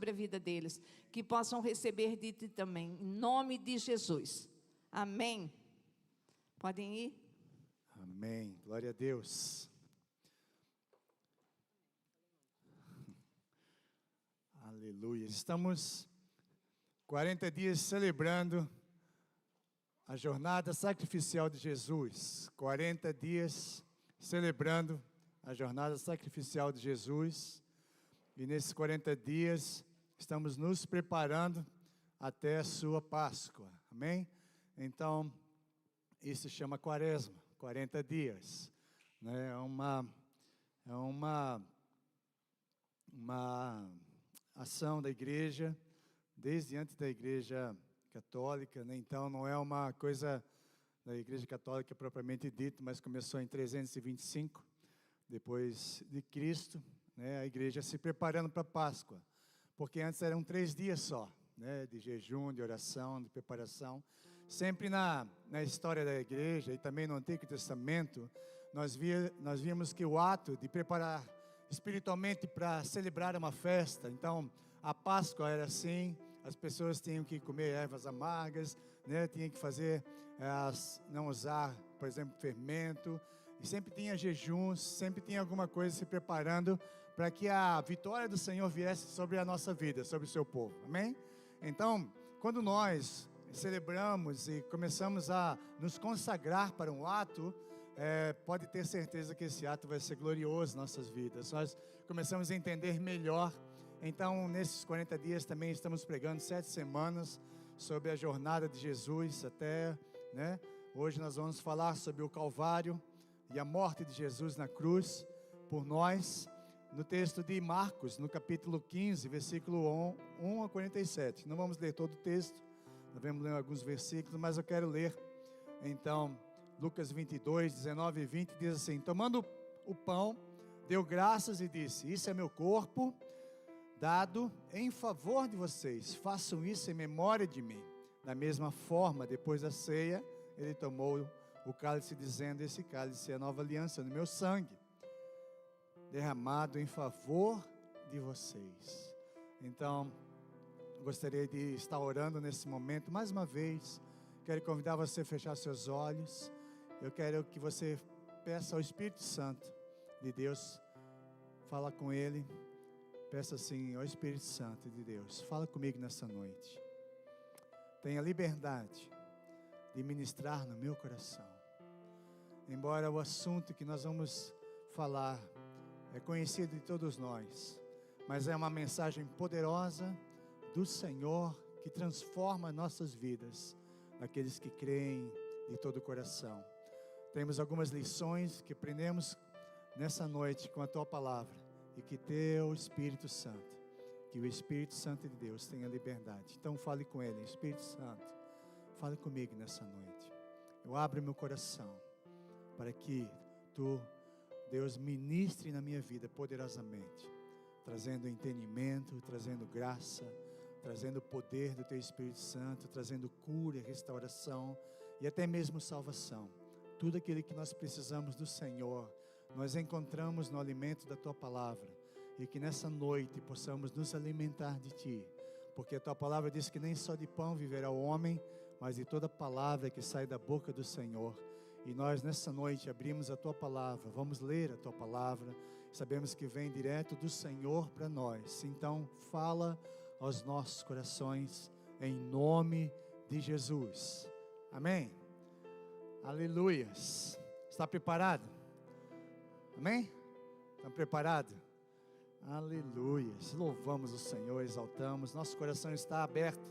sobre a vida deles, que possam receber de ti também, em nome de Jesus. Amém. Podem ir? Amém. Glória a Deus. Aleluia. Estamos 40 dias celebrando a jornada sacrificial de Jesus. 40 dias celebrando a jornada sacrificial de Jesus. E nesses 40 dias estamos nos preparando até a sua Páscoa. Amém? Então, isso se chama Quaresma, 40 dias. Né? É uma ação da igreja, desde antes da igreja católica, né? Então não é uma coisa da igreja católica propriamente dita, mas começou em 325, depois de Cristo, né? A igreja se preparando para a Páscoa, porque antes eram 3 dias só, né? De jejum, de oração, de preparação. Sempre na história da igreja e também no Antigo Testamento, nós víamos que o ato de preparar espiritualmente para celebrar uma festa, então a Páscoa era assim, as pessoas tinham que comer ervas amargas, né? Tinham que fazer, não usar, por exemplo, fermento, e sempre tinha jejuns, sempre tinha alguma coisa se preparando para que a vitória do Senhor viesse sobre a nossa vida, sobre o seu povo, amém? Então, quando nós celebramos e começamos a nos consagrar para um ato, pode ter certeza que esse ato vai ser glorioso em nossas vidas. Nós começamos a entender melhor. Então, nesses 40 dias também estamos pregando 7 semanas sobre a jornada de Jesus até, né? Hoje nós vamos falar sobre o Calvário e a morte de Jesus na cruz por nós, no texto de Marcos, no capítulo 15, versículo 1 a 47. Não vamos ler todo o texto, nós vamos ler alguns versículos, mas eu quero ler, então, Lucas 22, 19 e 20, diz assim: tomando o pão, deu graças e disse: isso é meu corpo, dado em favor de vocês, façam isso em memória de mim. Da mesma forma, depois da ceia, ele tomou o cálice, dizendo: esse cálice é a nova aliança no meu sangue, derramado em favor de vocês. Então, gostaria de estar orando nesse momento, mais uma vez. Quero convidar você a fechar seus olhos. Eu quero que você peça ao Espírito Santo de Deus, fala com Ele, peça assim: ó Espírito Santo de Deus, fala comigo nessa noite. Tenha liberdade de ministrar no meu coração. Embora o assunto que nós vamos falar é conhecido de todos nós, mas é uma mensagem poderosa do Senhor que transforma nossas vidas, daqueles que creem de todo o coração. Temos algumas lições que aprendemos nessa noite com a Tua Palavra, e que Teu Espírito Santo, que o Espírito Santo de Deus tenha liberdade. Então fale com Ele: Espírito Santo, fale comigo nessa noite. Eu abro meu coração para que Tu, Deus, ministre na minha vida poderosamente, trazendo entendimento, trazendo graça, trazendo o poder do Teu Espírito Santo, trazendo cura, restauração e até mesmo salvação. Tudo aquilo que nós precisamos do Senhor, nós encontramos no alimento da Tua Palavra, e que nessa noite possamos nos alimentar de Ti, porque a Tua Palavra diz que nem só de pão viverá o homem, mas de toda palavra que sai da boca do Senhor. E nós nessa noite abrimos a Tua Palavra, vamos ler a Tua Palavra, sabemos que vem direto do Senhor para nós. Então fala aos nossos corações, em nome de Jesus, amém? Aleluias. Está preparado? Amém? Está preparado? Aleluias. Louvamos o Senhor, exaltamos. Nosso coração está aberto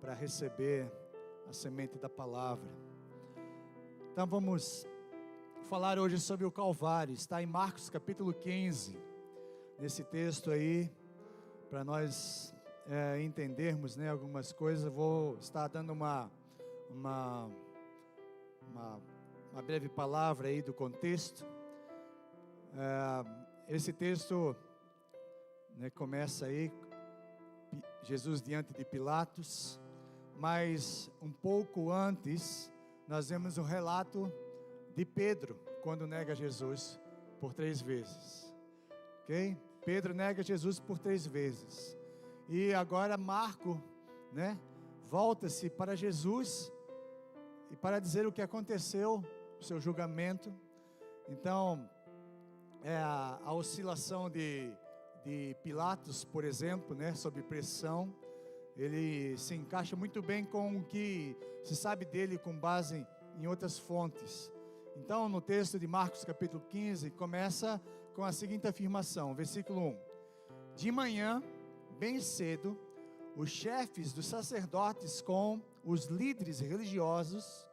para receber a semente da palavra. Então vamos falar hoje sobre o Calvário. Está em Marcos capítulo 15. Nesse texto aí, para nós entendermos, né, algumas coisas, eu vou estar dando uma breve palavra aí do contexto. Esse texto, né, começa aí, Jesus diante de Pilatos, mas um pouco antes, nós vemos o relato de Pedro, quando nega Jesus por 3 vezes, ok? Pedro nega Jesus por 3 vezes, E agora Marco, né, volta-se para Jesus e para dizer o que aconteceu, o seu julgamento. Então, a oscilação de Pilatos, por exemplo, né, sob pressão, ele se encaixa muito bem com o que se sabe dele com base em outras fontes. Então, no texto de Marcos capítulo 15, começa com a seguinte afirmação, versículo 1. De manhã, bem cedo, os chefes dos sacerdotes com os líderes religiosos,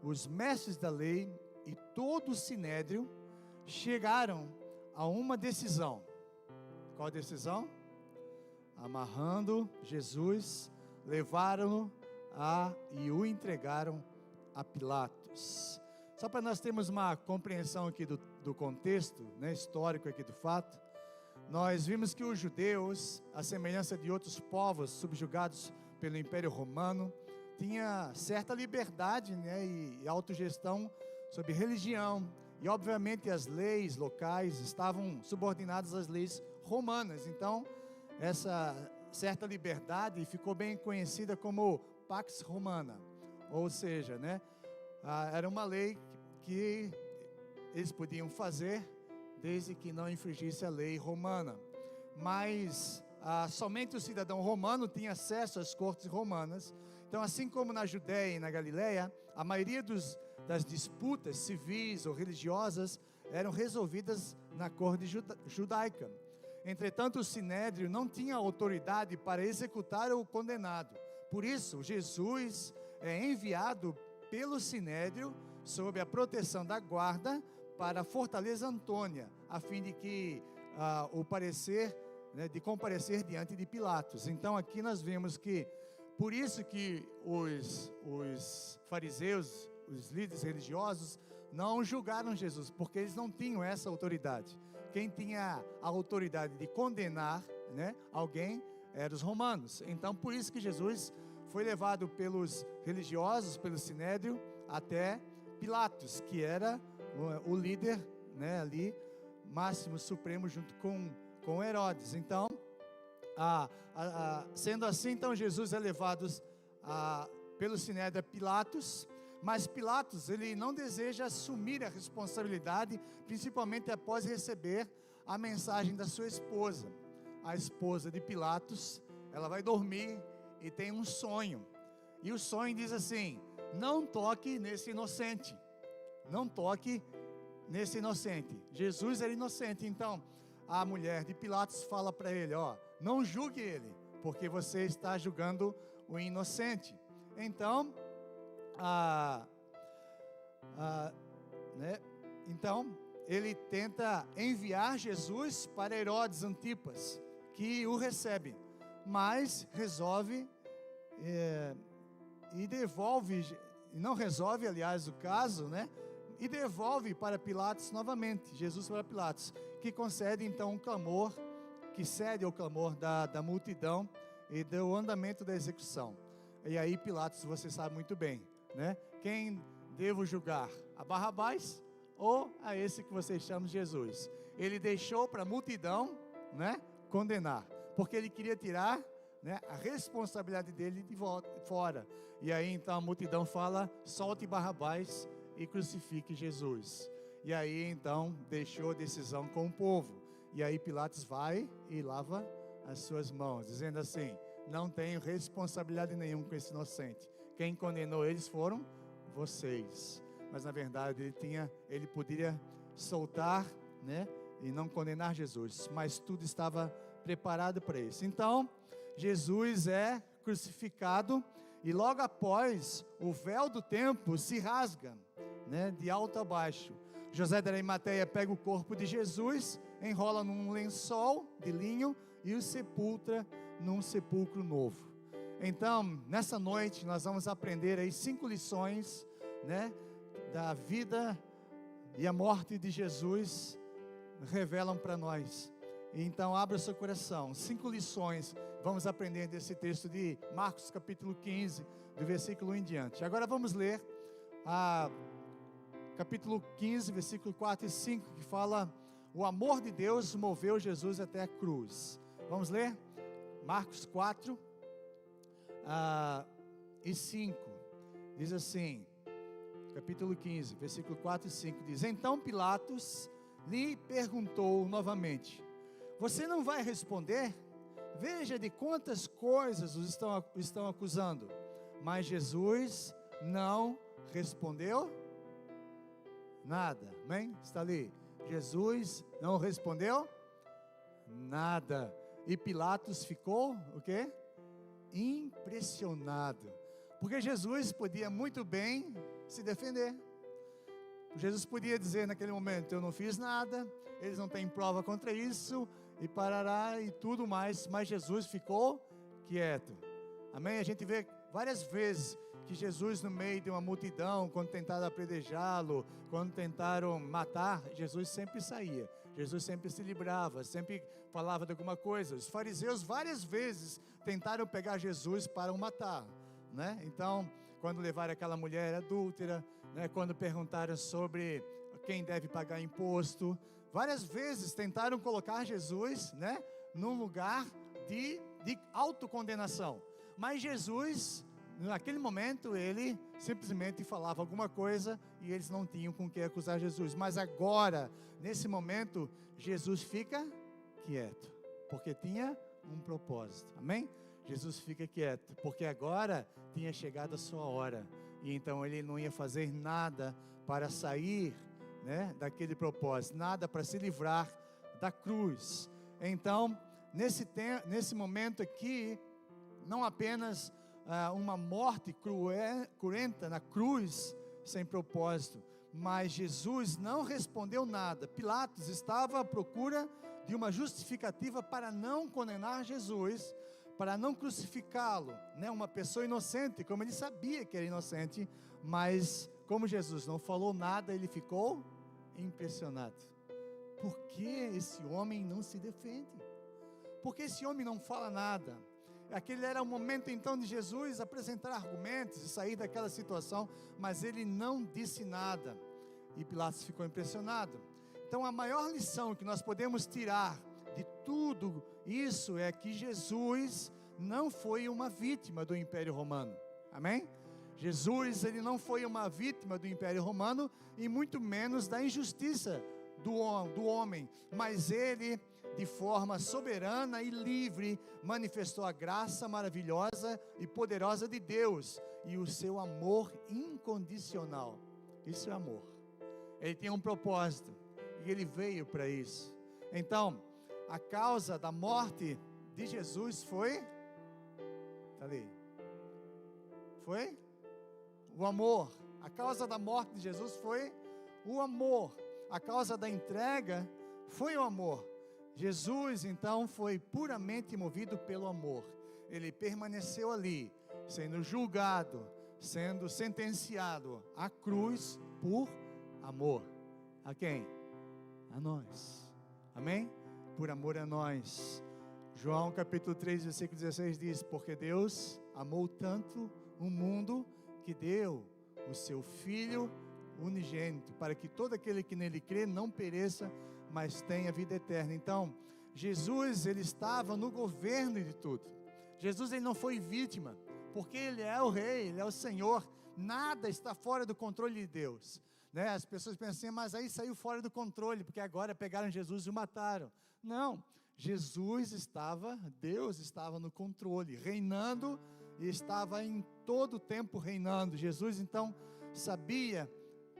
os mestres da lei e todo o sinédrio chegaram a uma decisão. Qual decisão? Amarrando Jesus, levaram-no e o entregaram a Pilatos. Só para nós termos uma compreensão aqui do contexto, né, histórico aqui do fato, nós vimos que os judeus, à semelhança de outros povos subjugados pelo Império Romano, tinha certa liberdade, né, e autogestão sobre religião, e obviamente as leis locais estavam subordinadas às leis romanas. Então, essa certa liberdade ficou bem conhecida como Pax Romana, ou seja, né, era uma lei que eles podiam fazer desde que não infringisse a lei romana, mas somente o cidadão romano tinha acesso às cortes romanas. Então, assim como na Judéia e na Galileia, a maioria das disputas civis ou religiosas eram resolvidas na corte judaica. Entretanto, o sinédrio não tinha autoridade para executar o condenado. Por isso, Jesus é enviado pelo sinédrio sob a proteção da guarda para a Fortaleza Antônia, a fim de que o parecer, né, de comparecer diante de Pilatos. Então, aqui nós vemos que por isso que os fariseus, os líderes religiosos, não julgaram Jesus, porque eles não tinham essa autoridade. Quem tinha a autoridade de condenar, né, alguém eram os romanos. Então, por isso que Jesus foi levado pelos religiosos, pelo sinédrio, até Pilatos, que era o líder, né, ali, máximo supremo, junto com Herodes. Então, sendo assim, então Jesus é levado pelo sinédrio a Pilatos, mas Pilatos, ele não deseja assumir a responsabilidade, principalmente após receber a mensagem da sua esposa. A esposa de Pilatos, ela vai dormir e tem um sonho, e o sonho diz assim: não toque nesse inocente, não toque nesse inocente. Jesus era inocente. Então a mulher de Pilatos fala para ele: não julgue ele, porque você está julgando o inocente. Então então ele tenta enviar Jesus para Herodes Antipas, que o recebe, mas resolve e devolve, não resolve, aliás, o caso, né? E devolve para Pilatos novamente, Jesus para Pilatos, que concede então um clamor, que cede ao clamor da multidão e do andamento da execução. E aí Pilatos, você sabe muito bem, né? Quem devo julgar? A Barrabás ou a esse que vocês chamam de Jesus? Ele deixou para a multidão, né, condenar, porque ele queria tirar, né, a responsabilidade dele de fora. E aí então a multidão fala: solte Barrabás e crucifique Jesus. E aí então deixou a decisão com o povo. E aí Pilatos vai e lava as suas mãos, dizendo assim: não tenho responsabilidade nenhuma com esse inocente. Quem condenou eles foram vocês. Mas na verdade ele poderia soltar, né, e não condenar Jesus, mas tudo estava preparado para isso. Então Jesus é crucificado, e logo após o véu do templo se rasga, né, de alto a baixo. José de Arimateia pega o corpo de Jesus, enrola num lençol de linho e o sepulta num sepulcro novo. Então, nessa noite nós vamos aprender aí 5 lições, né, da vida e a morte de Jesus, revelam para nós. Então abra o seu coração. 5 lições vamos aprender desse texto de Marcos capítulo 15, do versículo 1 em diante. Agora vamos ler capítulo 15, versículo 4 e 5, que fala: o amor de Deus moveu Jesus até a cruz. Vamos ler? Marcos 4 e 5, diz assim, capítulo 15, versículo 4 e 5, diz: Então Pilatos lhe perguntou novamente: Você não vai responder? Veja de quantas coisas os estão acusando. Mas Jesus não respondeu nada. Amém? Está ali. Jesus não respondeu nada. E Pilatos ficou, o quê? Impressionado. Porque Jesus podia muito bem se defender. Jesus podia dizer naquele momento: eu não fiz nada, eles não têm prova contra isso, e parará e tudo mais. Mas Jesus ficou quieto. Amém? A gente vê várias vezes que Jesus, no meio de uma multidão, quando tentaram apedrejá-lo, quando tentaram matar, Jesus sempre saía, Jesus sempre se livrava, sempre falava de alguma coisa. Os fariseus várias vezes tentaram pegar Jesus para o matar, né? Então, quando levaram aquela mulher adúltera, né? Quando perguntaram sobre quem deve pagar imposto, várias vezes tentaram colocar Jesus, né, num lugar de autocondenação. Mas Jesus, naquele momento, ele simplesmente falava alguma coisa e eles não tinham com que acusar Jesus. Mas agora, nesse momento, Jesus fica quieto, porque tinha um propósito. Amém? Jesus fica quieto, porque agora tinha chegado a sua hora. E então ele não ia fazer nada para sair, né, daquele propósito, nada para se livrar da cruz. Então, nesse momento aqui, não apenas uma morte cruenta na cruz, sem propósito, mas Jesus não respondeu nada. Pilatos estava à procura de uma justificativa para não condenar Jesus, para não crucificá-lo, né? Uma pessoa inocente, como ele sabia que era inocente, mas como Jesus não falou nada, ele ficou impressionado. Por que esse homem não se defende? Por que esse homem não fala nada? Aquele era o momento então de Jesus apresentar argumentos e sair daquela situação, mas ele não disse nada, e Pilatos ficou impressionado. Então a maior lição que nós podemos tirar de tudo isso é que Jesus não foi uma vítima do Império Romano. Amém? Jesus, ele não foi uma vítima do Império Romano, e muito menos da injustiça do homem, mas ele, de forma soberana e livre, manifestou a graça maravilhosa e poderosa de Deus, e o seu amor incondicional. Isso é amor. Ele tem um propósito, e ele veio para isso. Então, a causa da morte de Jesus foi, está ali, foi o amor. A causa da morte de Jesus foi o amor. A causa da entrega foi o amor. Jesus, então, foi puramente movido pelo amor. Ele permaneceu ali, sendo julgado, sendo sentenciado à cruz por amor. A quem? A nós. Amém? Por amor a nós. João capítulo 3, versículo 16 diz: Porque Deus amou tanto o mundo que deu o seu Filho unigênito, para que todo aquele que nele crê não pereça, mas tenha vida eterna. Então, Jesus, ele estava no governo de tudo. Jesus, ele não foi vítima, porque ele é o rei, ele é o Senhor. Nada está fora do controle de Deus, né? As pessoas pensam assim: mas aí saiu fora do controle, porque agora pegaram Jesus e o mataram. Não, Deus estava no controle, reinando, e estava em todo o tempo reinando. Jesus, então, sabia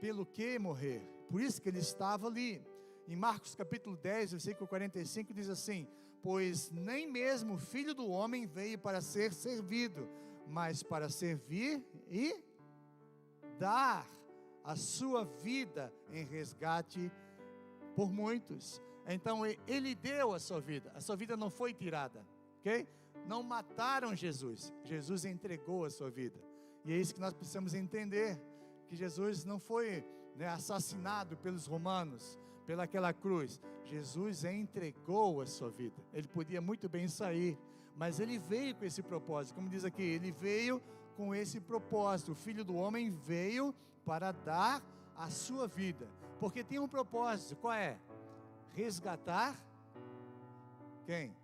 pelo que morrer, por isso que ele estava ali. Em Marcos capítulo 10, versículo 45, diz assim: Pois nem mesmo o Filho do Homem veio para ser servido, mas para servir e dar a sua vida em resgate por muitos. Então ele deu a sua vida não foi tirada, ok? Não mataram Jesus, Jesus entregou a sua vida. E é isso que nós precisamos entender, que Jesus não foi, né, assassinado pelos romanos, pelaquela cruz. Jesus entregou a sua vida. Ele podia muito bem sair, mas ele veio com esse propósito. Como diz aqui, ele veio com esse propósito. O Filho do Homem veio para dar a sua vida, porque tem um propósito. Qual é? Resgatar quem?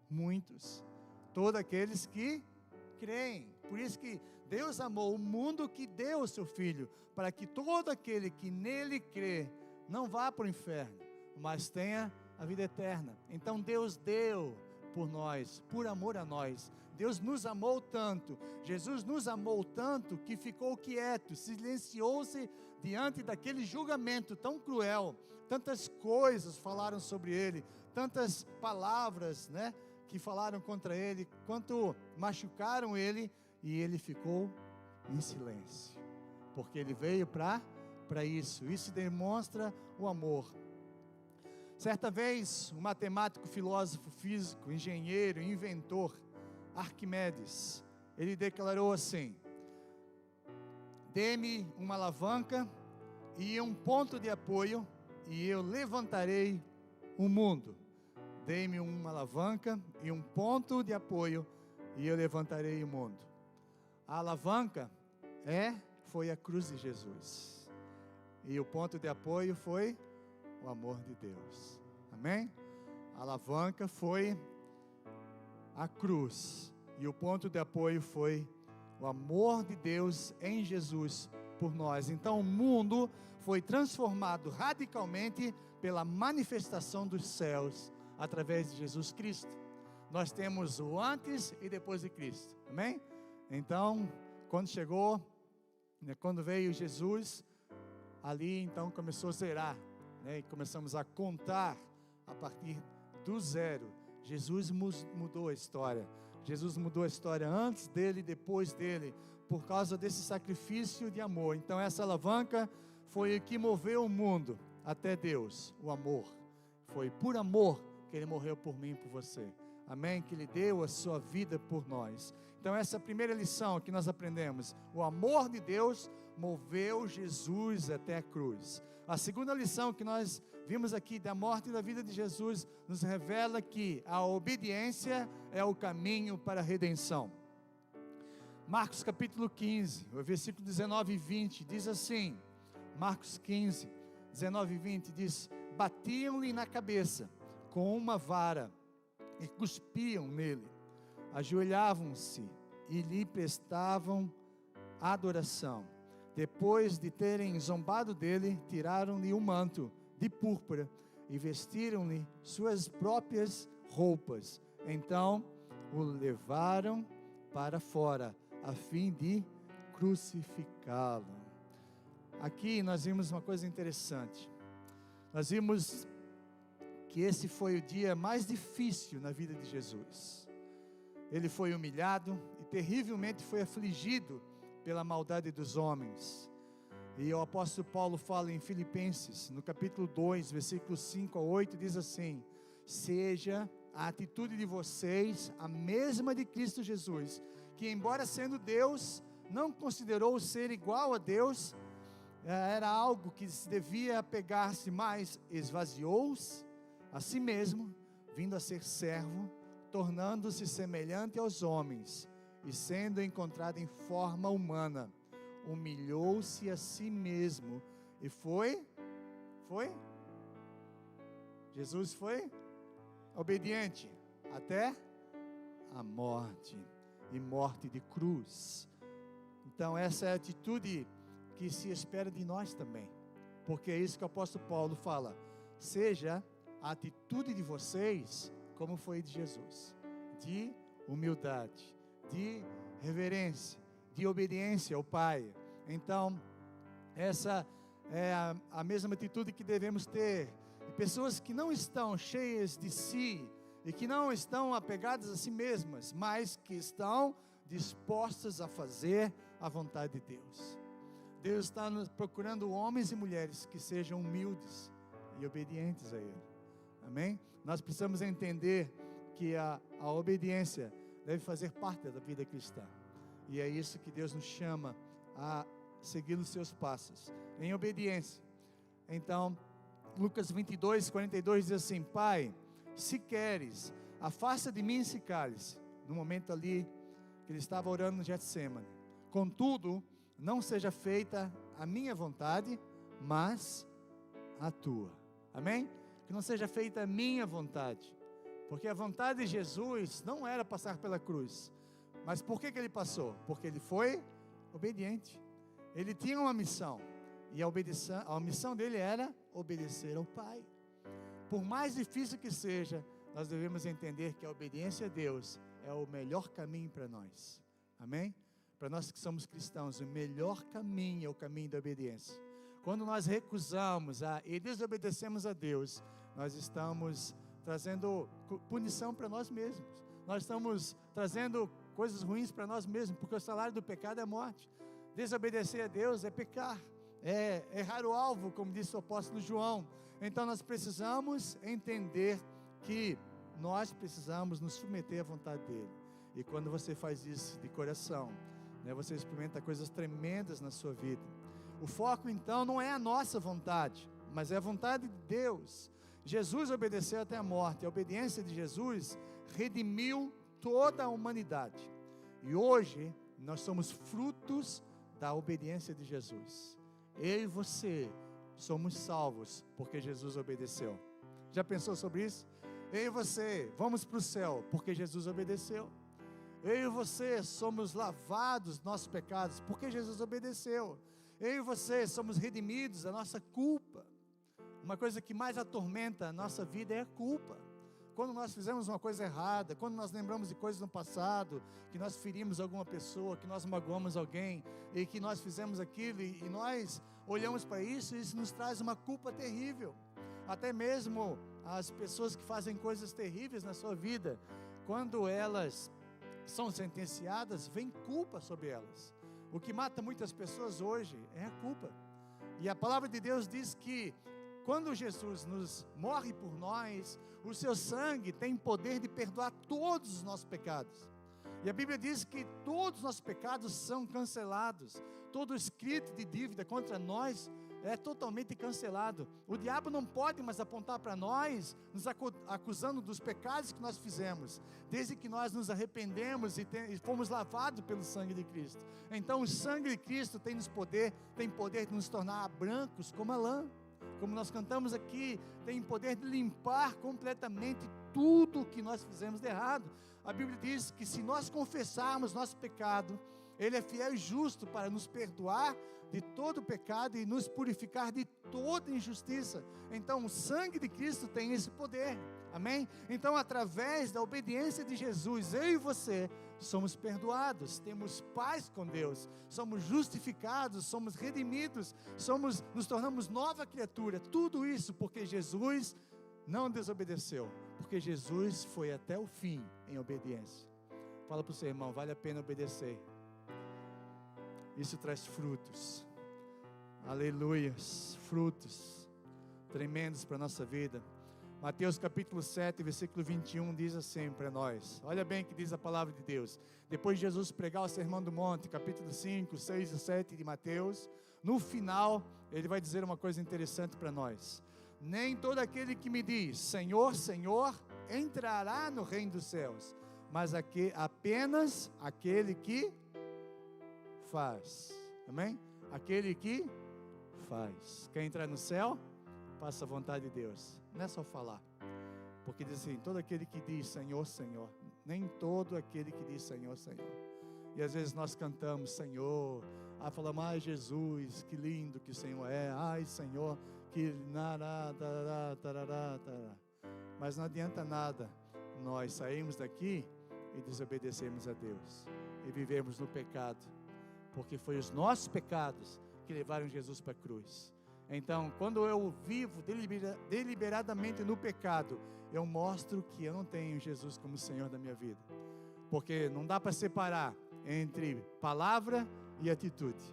Muitos. todos aqueles que creem. Por isso que Deus amou o mundo que deu o seu Filho, para que todo aquele que nele crê, não vá para o inferno, mas tenha a vida eterna. Então Deus deu por nós, por amor a nós. Deus nos amou tanto, Jesus nos amou tanto, que ficou quieto, silenciou-se diante daquele julgamento tão cruel. Tantas coisas falaram sobre ele, tantas palavras, né, que falaram contra ele, quanto machucaram ele, e ele ficou em silêncio, porque ele veio para isso. Isso demonstra o amor. Certa vez, um matemático, filósofo, físico, engenheiro, inventor, Arquimedes, ele declarou assim: dê-me uma alavanca e um ponto de apoio, e eu levantarei o mundo. Dê-me uma alavanca e um ponto de apoio, e eu levantarei o mundo. A alavanca foi a cruz de Jesus, e o ponto de apoio foi o amor de Deus. Amém? A alavanca foi a cruz, e o ponto de apoio foi o amor de Deus em Jesus por nós. Então o mundo foi transformado radicalmente pela manifestação dos céus através de Jesus Cristo. Nós temos o antes e depois de Cristo. Amém? Então, quando veio Jesus, ali então começou a zerar, né? E começamos a contar a partir do zero. Jesus mudou a história. Jesus mudou a história antes dele e depois dele, por causa desse sacrifício de amor. Então essa alavanca foi o que moveu o mundo até Deus, o amor. Foi por amor que ele morreu por mim e por você. Amém? Que ele deu a sua vida por nós. Então essa é a primeira lição que nós aprendemos. O amor de Deus moveu Jesus até a cruz. A segunda lição que nós vimos aqui da morte e da vida de Jesus nos revela que a obediência é o caminho para a redenção. Marcos capítulo 15, o versículo 19 e 20 diz assim: Marcos 15, 19 e 20 diz: batiam-lhe na cabeça com uma vara e cuspiam nele, ajoelhavam-se e lhe prestavam adoração. Depois de terem zombado dele, tiraram-lhe o manto de púrpura e vestiram-lhe suas próprias roupas. Então o levaram para fora, a fim de crucificá-lo. Aqui nós vimos uma coisa interessante. Nós vimos que esse foi o dia mais difícil na vida de Jesus. Ele foi humilhado e terrivelmente foi afligido pela maldade dos homens. E o apóstolo Paulo fala em Filipenses, no capítulo 2, versículos 5 a 8, diz assim: seja a atitude de vocês a mesma de Cristo Jesus, que embora sendo Deus, não considerou ser igual a Deus, era algo que se devia apegar-se, mas esvaziou-se a si mesmo, vindo a ser servo, tornando-se semelhante aos homens, e sendo encontrado em forma humana, humilhou-se a si mesmo, e Jesus foi obediente, até a morte, e morte de cruz. Então essa é a atitude que se espera de nós também, porque é isso que o apóstolo Paulo fala: seja a atitude de vocês como foi de Jesus, de humildade, de reverência, de obediência ao Pai. Então essa é a mesma atitude que devemos ter. E pessoas que não estão cheias de si, e que não estão apegadas a si mesmas, mas que estão dispostas a fazer a vontade de Deus. Deus está procurando homens e mulheres que sejam humildes e obedientes a Ele. Amém? Nós precisamos entender que a obediência deve fazer parte da vida cristã. E é isso que Deus nos chama a seguir os seus passos, em obediência. Então, Lucas 22, 42 diz assim: Pai, se queres, afasta de mim esse cálice. No momento ali que ele estava orando no Getsemane. Contudo, não seja feita a minha vontade, mas a tua. Amém? Que não seja feita a minha vontade. Porque a vontade de Jesus não era passar pela cruz. Mas por que ele passou? Porque ele foi obediente. Ele tinha uma missão. E a missão dele era obedecer ao Pai. Por mais difícil que seja, nós devemos entender que a obediência a Deus é o melhor caminho para nós. Amém? Para nós que somos cristãos, o melhor caminho é o caminho da obediência. Quando nós recusamos e desobedecemos a Deus, nós estamos trazendo punição para nós mesmos. Nós estamos trazendo coisas ruins para nós mesmos, porque o salário do pecado é morte. Desobedecer a Deus é pecar, é errar o alvo, como disse o apóstolo João. Então nós precisamos entender que nós precisamos nos submeter à vontade dEle. E quando você faz isso de coração, você experimenta coisas tremendas na sua vida. O foco então não é a nossa vontade, mas é a vontade de Deus. Jesus obedeceu até a morte. A obediência de Jesus redimiu toda a humanidade. E hoje nós somos frutos da obediência de Jesus. Eu e você somos salvos porque Jesus obedeceu. Já pensou sobre isso? Eu e você vamos para o céu porque Jesus obedeceu. Eu e você somos lavados dos nossos pecados porque Jesus obedeceu. Eu e você somos redimidos da nossa culpa. Uma coisa que mais atormenta a nossa vida é a culpa. Quando nós fizemos uma coisa errada, quando nós lembramos de coisas no passado, que nós ferimos alguma pessoa, que nós magoamos alguém, e que nós fizemos aquilo, e nós olhamos para isso, e isso nos traz uma culpa terrível. Até mesmo as pessoas que fazem coisas terríveis na sua vida, quando elas são sentenciadas, vem culpa sobre elas. O que mata muitas pessoas hoje é a culpa. E a palavra de Deus diz que quando Jesus morre por nós, o seu sangue tem poder de perdoar todos os nossos pecados. E a Bíblia diz que todos os nossos pecados são cancelados. Todo escrito de dívida contra nós é totalmente cancelado. O diabo não pode mais apontar para nós, nos acusando dos pecados que nós fizemos, desde que nós nos arrependemos e fomos lavados pelo sangue de Cristo. Então o sangue de Cristo tem poder de nos tornar brancos como a lã. Como nós cantamos aqui, tem poder de limpar completamente tudo o que nós fizemos de errado. A Bíblia diz que se nós confessarmos nosso pecado, Ele é fiel e justo para nos perdoar de todo pecado e nos purificar de toda injustiça. Então o sangue de Cristo tem esse poder, amém? Então através da obediência de Jesus, eu e você somos perdoados, temos paz com Deus, somos justificados, somos redimidos, nos tornamos nova criatura. Tudo isso porque Jesus não desobedeceu, porque Jesus foi até o fim em obediência. Fala para o seu irmão, vale a pena obedecer. Isso traz frutos, aleluias, frutos tremendos para a nossa vida. Mateus capítulo 7, versículo 21 diz assim para nós, olha bem o que diz a palavra de Deus. Depois de Jesus pregar o Sermão do Monte, capítulo 5, 6 e 7 de Mateus, no final ele vai dizer uma coisa interessante para nós. Nem todo aquele que me diz, Senhor, Senhor, entrará no reino dos céus, mas apenas aquele que faz, amém? Aquele que faz. Quer entrar no céu? Faça a vontade de Deus, não é só falar, porque diz assim, todo aquele que diz Senhor, Senhor, nem todo aquele que diz Senhor, Senhor. E às vezes nós cantamos Senhor, falamos, ai Jesus, que lindo que o Senhor é, ai Senhor, que mas não adianta nada, nós saímos daqui e desobedecemos a Deus, e vivemos no pecado, porque foi os nossos pecados que levaram Jesus para a cruz. Então, quando eu vivo deliberadamente no pecado, eu mostro que eu não tenho Jesus como Senhor da minha vida. Porque não dá para separar entre palavra e atitude.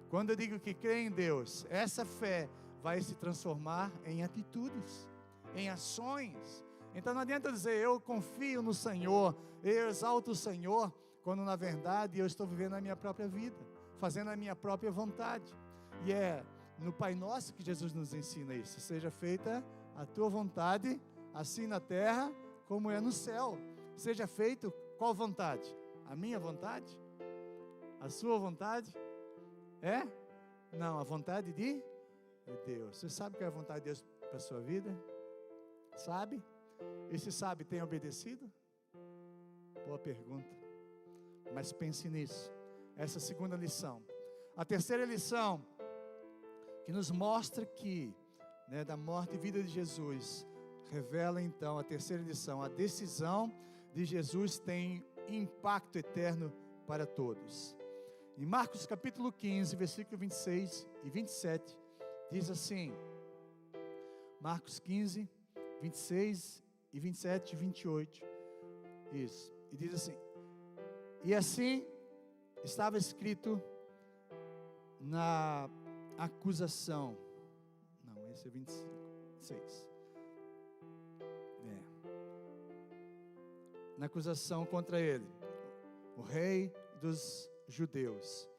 Quando eu digo que creio em Deus, essa fé vai se transformar em atitudes, em ações. Então não adianta dizer, eu confio no Senhor, eu exalto o Senhor, quando na verdade eu estou vivendo a minha própria vida, fazendo a minha própria vontade. E é no Pai Nosso que Jesus nos ensina isso. Seja feita a tua vontade, assim na terra como é no céu. Seja feito qual vontade? A minha vontade? A sua vontade? É? Não, a vontade de Deus. Você sabe qual é a vontade de Deus para a sua vida? Sabe? E se sabe, tem obedecido? Boa pergunta. Mas pense nisso. Essa é a segunda lição. A terceira lição, que nos mostra que, da morte e vida de Jesus, revela então a terceira lição: a decisão de Jesus tem impacto eterno para todos. Em Marcos capítulo 15, versículo 26 e 27, diz assim, Marcos 15, 26 e 27 e 28, isso, e diz assim: e assim estava escrito na acusação, não, esse é 26, na acusação contra ele, o rei dos judeus,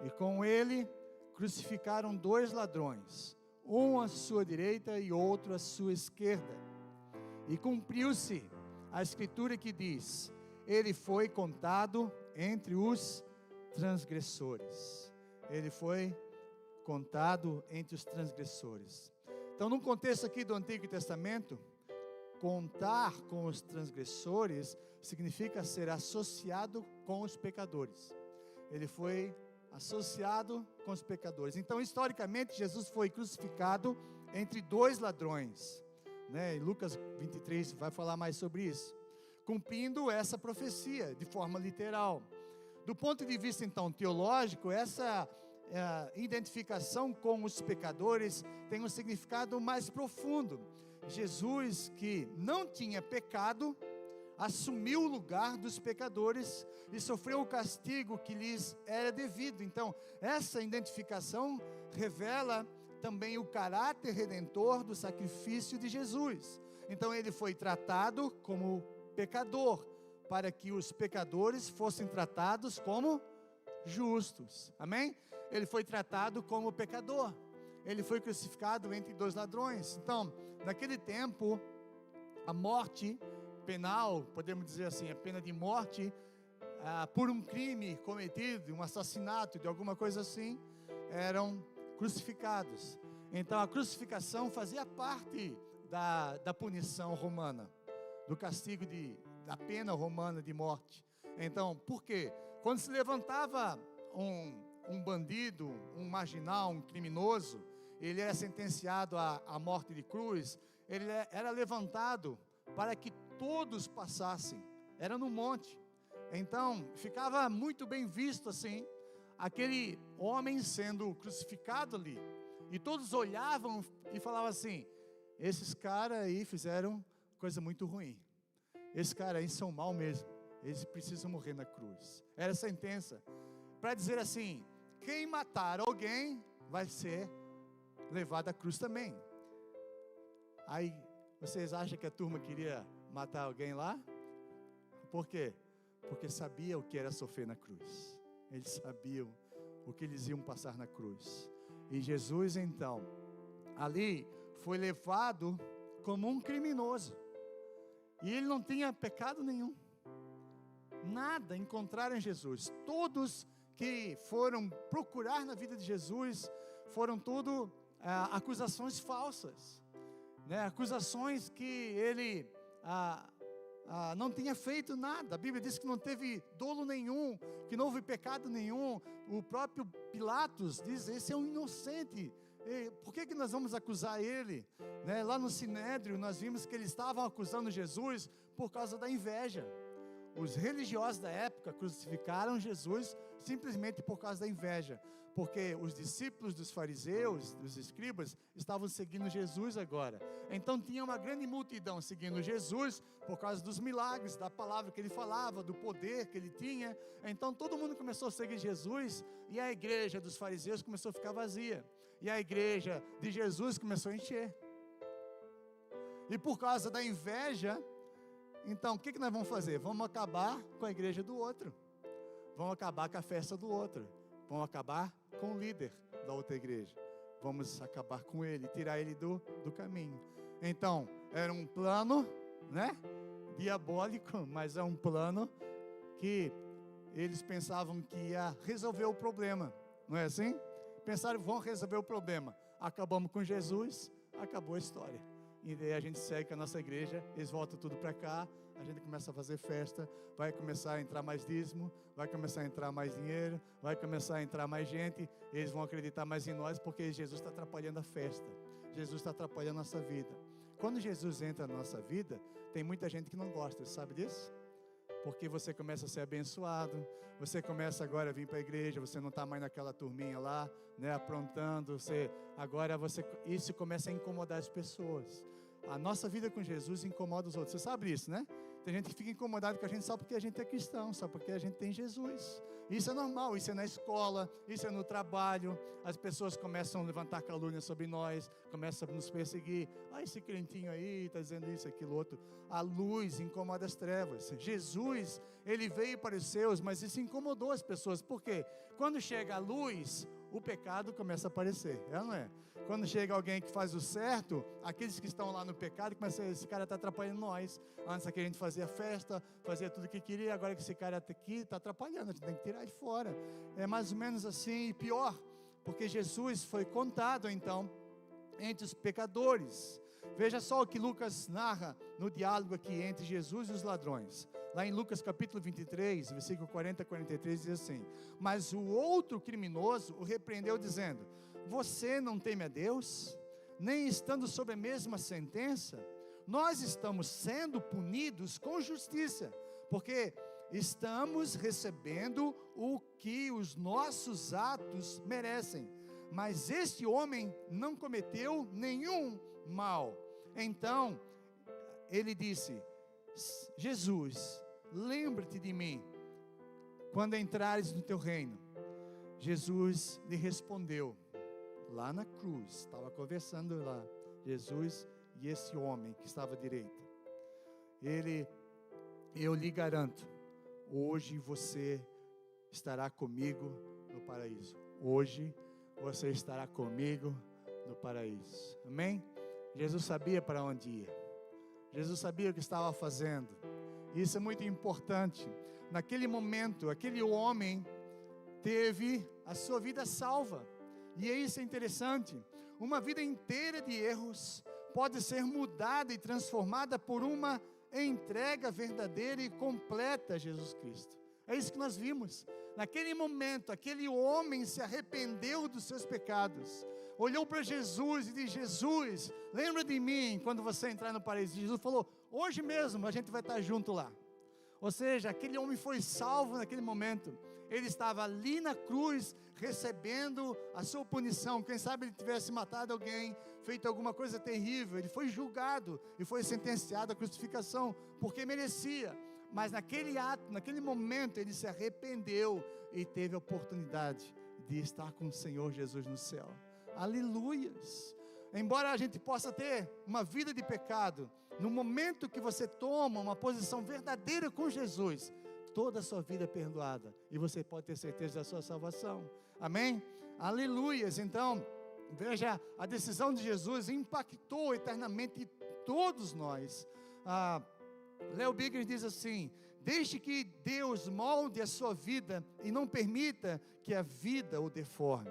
e com ele crucificaram 2 ladrões, um à sua direita e outro à sua esquerda, e cumpriu-se a escritura que diz: ele foi contado entre os transgressores. Ele foi contado entre os transgressores. Então, no contexto aqui do Antigo Testamento, contar com os transgressores significa ser associado com os pecadores. Ele foi associado com os pecadores. Então, historicamente, Jesus foi crucificado entre 2 ladrões. Em Lucas 23 vai falar mais sobre isso, cumprindo essa profecia de forma literal. Do ponto de vista então teológico, essa identificação com os pecadores tem um significado mais profundo. Jesus, que não tinha pecado, assumiu o lugar dos pecadores e sofreu o castigo que lhes era devido. Então, essa identificação revela também o caráter redentor do sacrifício de Jesus. Então, ele foi tratado como pecador, para que os pecadores fossem tratados como justos. Amém? Ele foi tratado como pecador. Ele foi crucificado entre 2 ladrões. Então, naquele tempo, a morte penal, podemos dizer assim, a pena de morte, por um crime cometido, um assassinato, de alguma coisa assim, eram crucificados. Então, a crucificação fazia parte da punição romana, do castigo da pena romana de morte. Então, por quê? Quando se levantava um bandido, um marginal, um criminoso, ele era sentenciado à morte de cruz, ele era levantado para que todos passassem, era no monte. Então, ficava muito bem visto assim, aquele homem sendo crucificado ali, e todos olhavam e falavam assim: esses caras aí fizeram coisa muito ruim, esses caras aí são mal mesmo, eles precisam morrer na cruz. Era a sentença, para dizer assim: quem matar alguém vai ser levado à cruz também. Aí, vocês acham que a turma queria matar alguém lá? Por quê? Porque sabia o que era sofrer na cruz. Eles sabiam o que eles iam passar na cruz. E Jesus então, ali, foi levado como um criminoso. E ele não tinha pecado nenhum. Nada encontraram em Jesus. Todos que foram procurar na vida de Jesus, foram tudo acusações falsas. Acusações que ele não tinha feito nada. A Bíblia diz que não teve dolo nenhum, que não houve pecado nenhum. O próprio Pilatos diz: esse é um inocente, por que nós vamos acusar ele? Lá no Sinédrio nós vimos que eles estavam acusando Jesus por causa da inveja. Os religiosos da época crucificaram Jesus simplesmente por causa da inveja, porque os discípulos dos fariseus, dos escribas, estavam seguindo Jesus agora. Então tinha uma grande multidão seguindo Jesus por causa dos milagres, da palavra que ele falava, do poder que ele tinha. Então todo mundo começou a seguir Jesus, e a igreja dos fariseus começou a ficar vazia, e a igreja de Jesus começou a encher. E por causa da inveja, então o que nós vamos fazer? Vamos acabar com a igreja do outro, vamos acabar com a festa do outro, vamos acabar com o líder da outra igreja, vamos acabar com ele, tirar ele do caminho. Então, era um plano, diabólico, mas é um plano que eles pensavam que ia resolver o problema, não é assim? Pensaram: vão resolver o problema, acabamos com Jesus, acabou a história. e daí a gente segue com a nossa igreja, eles voltam tudo para cá, a gente começa a fazer festa, vai começar a entrar mais dízimo, vai começar a entrar mais dinheiro, vai começar a entrar mais gente, eles vão acreditar mais em nós, porque Jesus está atrapalhando a festa, Jesus está atrapalhando a nossa vida. Quando Jesus entra na nossa vida, tem muita gente que não gosta, sabe disso? Porque você começa a ser abençoado, você começa agora a vir para a igreja, você não está mais naquela turminha lá, né, aprontando, isso começa a incomodar as pessoas. A nossa vida com Jesus incomoda os outros, você sabe isso, né? Tem gente que fica incomodado com a gente só porque a gente é cristão, só porque a gente tem Jesus. Isso é normal, isso é na escola, isso é no trabalho. As pessoas começam a levantar calúnia sobre nós, começam a nos perseguir. Esse crentinho aí está dizendo isso, aquilo, outro. A luz incomoda as trevas. Jesus, ele veio para os seus, mas isso incomodou as pessoas. Por quê? Quando chega a luz, o pecado começa a aparecer, não é? Quando chega alguém que faz o certo, aqueles que estão lá no pecado começam a dizer, esse cara está atrapalhando nós. Antes aqui a gente fazia festa, fazia tudo o que queria, agora que esse cara aqui está atrapalhando, a gente tem que tirar de fora. É mais ou menos assim, e pior, porque Jesus foi contado então entre os pecadores. Veja só o que Lucas narra no diálogo aqui entre Jesus e os ladrões. Lá em Lucas capítulo 23, versículo 40 a 43, diz assim: mas o outro criminoso o repreendeu dizendo, você não teme a Deus, nem estando sob a mesma sentença? Nós estamos sendo punidos com justiça, porque estamos recebendo o que os nossos atos merecem, mas este homem não cometeu nenhum mal. Então ele disse, Jesus, lembra-te de mim quando entrares no teu reino. Jesus lhe respondeu, lá na cruz, estava conversando lá, Jesus e esse homem que estava à direita. Eu lhe garanto, hoje você estará comigo no paraíso. Hoje você estará comigo no paraíso. Amém? Jesus sabia para onde ia. Jesus sabia o que estava fazendo. Isso é muito importante. Naquele momento, aquele homem teve a sua vida salva. E isso é interessante. Uma vida inteira de erros pode ser mudada e transformada por uma entrega verdadeira e completa a Jesus Cristo. É isso que nós vimos. Naquele momento, aquele homem se arrependeu dos seus pecados. Olhou para Jesus e disse, Jesus, lembra de mim quando você entrar no paraíso. Jesus falou, hoje mesmo a gente vai estar junto lá. Ou seja, aquele homem foi salvo naquele momento. Ele estava ali na cruz, recebendo a sua punição. Quem sabe ele tivesse matado alguém, feito alguma coisa terrível. Ele foi julgado e foi sentenciado à crucificação, porque merecia. Mas naquele ato, naquele momento, ele se arrependeu e teve a oportunidade de estar com o Senhor Jesus no céu. Aleluias! Embora a gente possa ter uma vida de pecado, no momento que você toma uma posição verdadeira com Jesus, toda a sua vida é perdoada, e você pode ter certeza da sua salvação. Amém? Aleluias! Então, veja, a decisão de Jesus impactou eternamente todos nós. Léo Bigger diz assim, deixe que Deus molde a sua vida e não permita que a vida o deforme.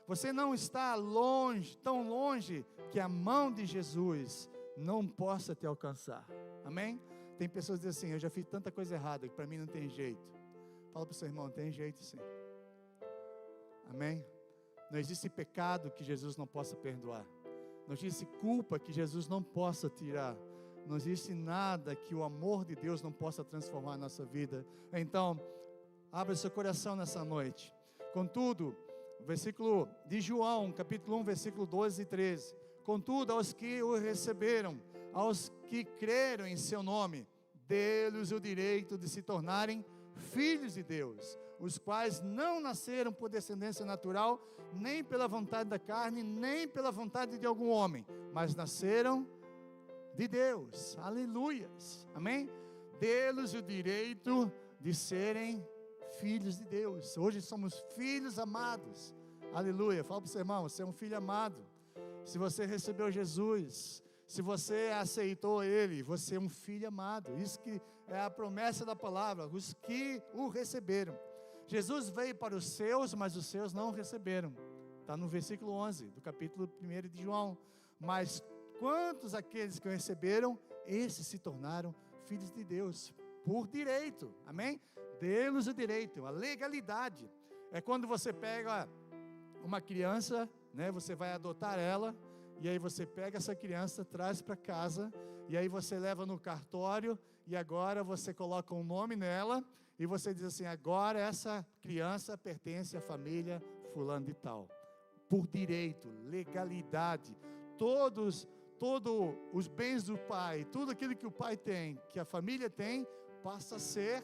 Você não está longe, tão longe que a mão de Jesus não possa te alcançar. Amém? Tem pessoas que dizem assim, eu já fiz tanta coisa errada que para mim não tem jeito. Fala para o seu irmão, tem jeito sim. Amém? Não existe pecado que Jesus não possa perdoar. Não existe culpa que Jesus não possa tirar. Não existe nada que o amor de Deus não possa transformar a nossa vida. Então, abra seu coração nessa noite. Contudo, versículo de João, capítulo 1, versículo 12 e 13. Contudo, aos que o receberam, aos que creram em seu nome, deu-lhes o direito de se tornarem filhos de Deus, os quais não nasceram por descendência natural, nem pela vontade da carne, nem pela vontade de algum homem, mas nasceram de Deus. Aleluias, amém? Deu-lhes o direito de serem filhos de Deus. Hoje somos filhos amados. Aleluia. Fala para o seu irmão, você é um filho amado. Se você recebeu Jesus, se você aceitou Ele, você é um filho amado. Isso que é a promessa da palavra, os que o receberam. Jesus veio para os seus, mas os seus não o receberam. Está no versículo 11 do capítulo 1 de João. Mas quantos aqueles que o receberam, esses se tornaram filhos de Deus, por direito, amém? Dê-los o direito, a legalidade. É quando você pega uma criança, né, você vai adotar ela, e aí você pega essa criança, traz para casa, e aí você leva no cartório, e agora você coloca um nome nela, e você diz assim, agora essa criança pertence à família fulano de tal, por direito, legalidade, todos os bens do pai, tudo aquilo que o pai tem, que a família tem, passa a ser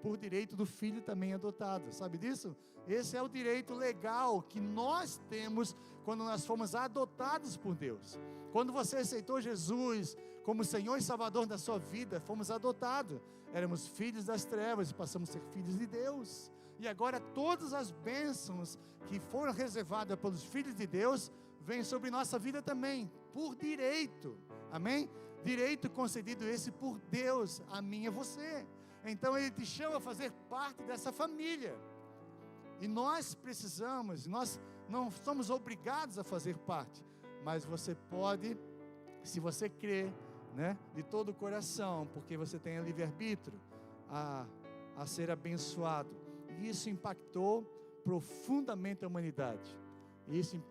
por direito do filho também adotado, sabe disso? Esse é o direito legal que nós temos quando nós fomos adotados por Deus. Quando você aceitou Jesus como Senhor e Salvador da sua vida, fomos adotados. Éramos filhos das trevas e passamos a ser filhos de Deus. E agora todas as bênçãos que foram reservadas pelos filhos de Deus, vêm sobre nossa vida também, por direito. Amém? Direito concedido esse por Deus, a mim e a você. Então Ele te chama a fazer parte dessa família. E nós precisamos, nós não somos obrigados a fazer parte, mas você pode, se você crer, né, de todo o coração, porque você tem a livre-arbítrio, a ser abençoado. E isso impactou profundamente a humanidade. E isso,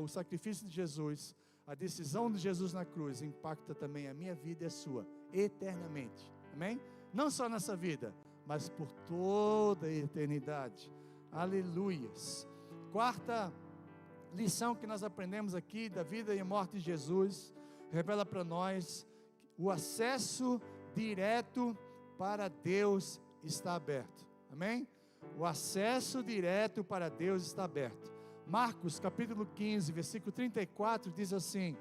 o sacrifício de Jesus, a decisão de Jesus na cruz, impacta também a minha vida e a sua, eternamente. Amém? Não só nessa vida, mas por toda a eternidade. Aleluias. Quarta lição que nós aprendemos aqui da vida e morte de Jesus, revela para nós o acesso direto para Deus está aberto. Amém? O acesso direto para Deus está aberto. Marcos capítulo 15, versículo 34 diz assim: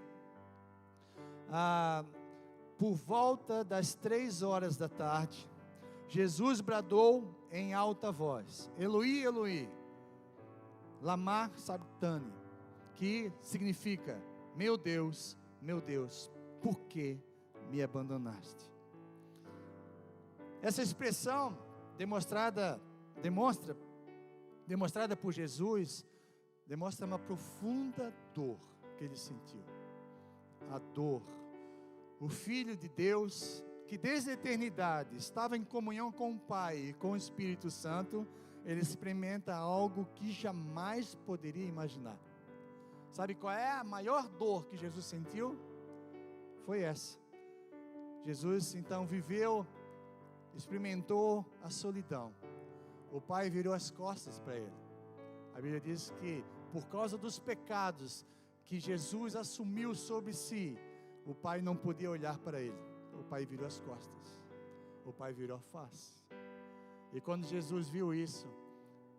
por volta das 3 da tarde, Jesus bradou em alta voz: Eloi, Eloi, lama sabachthani, que significa: meu Deus, por que me abandonaste? Essa expressão demonstrada por Jesus, demonstra uma profunda dor que ele sentiu. A dor. O Filho de Deus, que desde a eternidade estava em comunhão com o Pai e com o Espírito Santo, ele experimenta algo que jamais poderia imaginar. Sabe qual é a maior dor que Jesus sentiu? Foi essa. Jesus então experimentou a solidão. O Pai virou as costas para ele. A Bíblia diz que por causa dos pecados que Jesus assumiu sobre si, o Pai não podia olhar para ele. O Pai virou as costas. O Pai virou a face. E quando Jesus viu isso,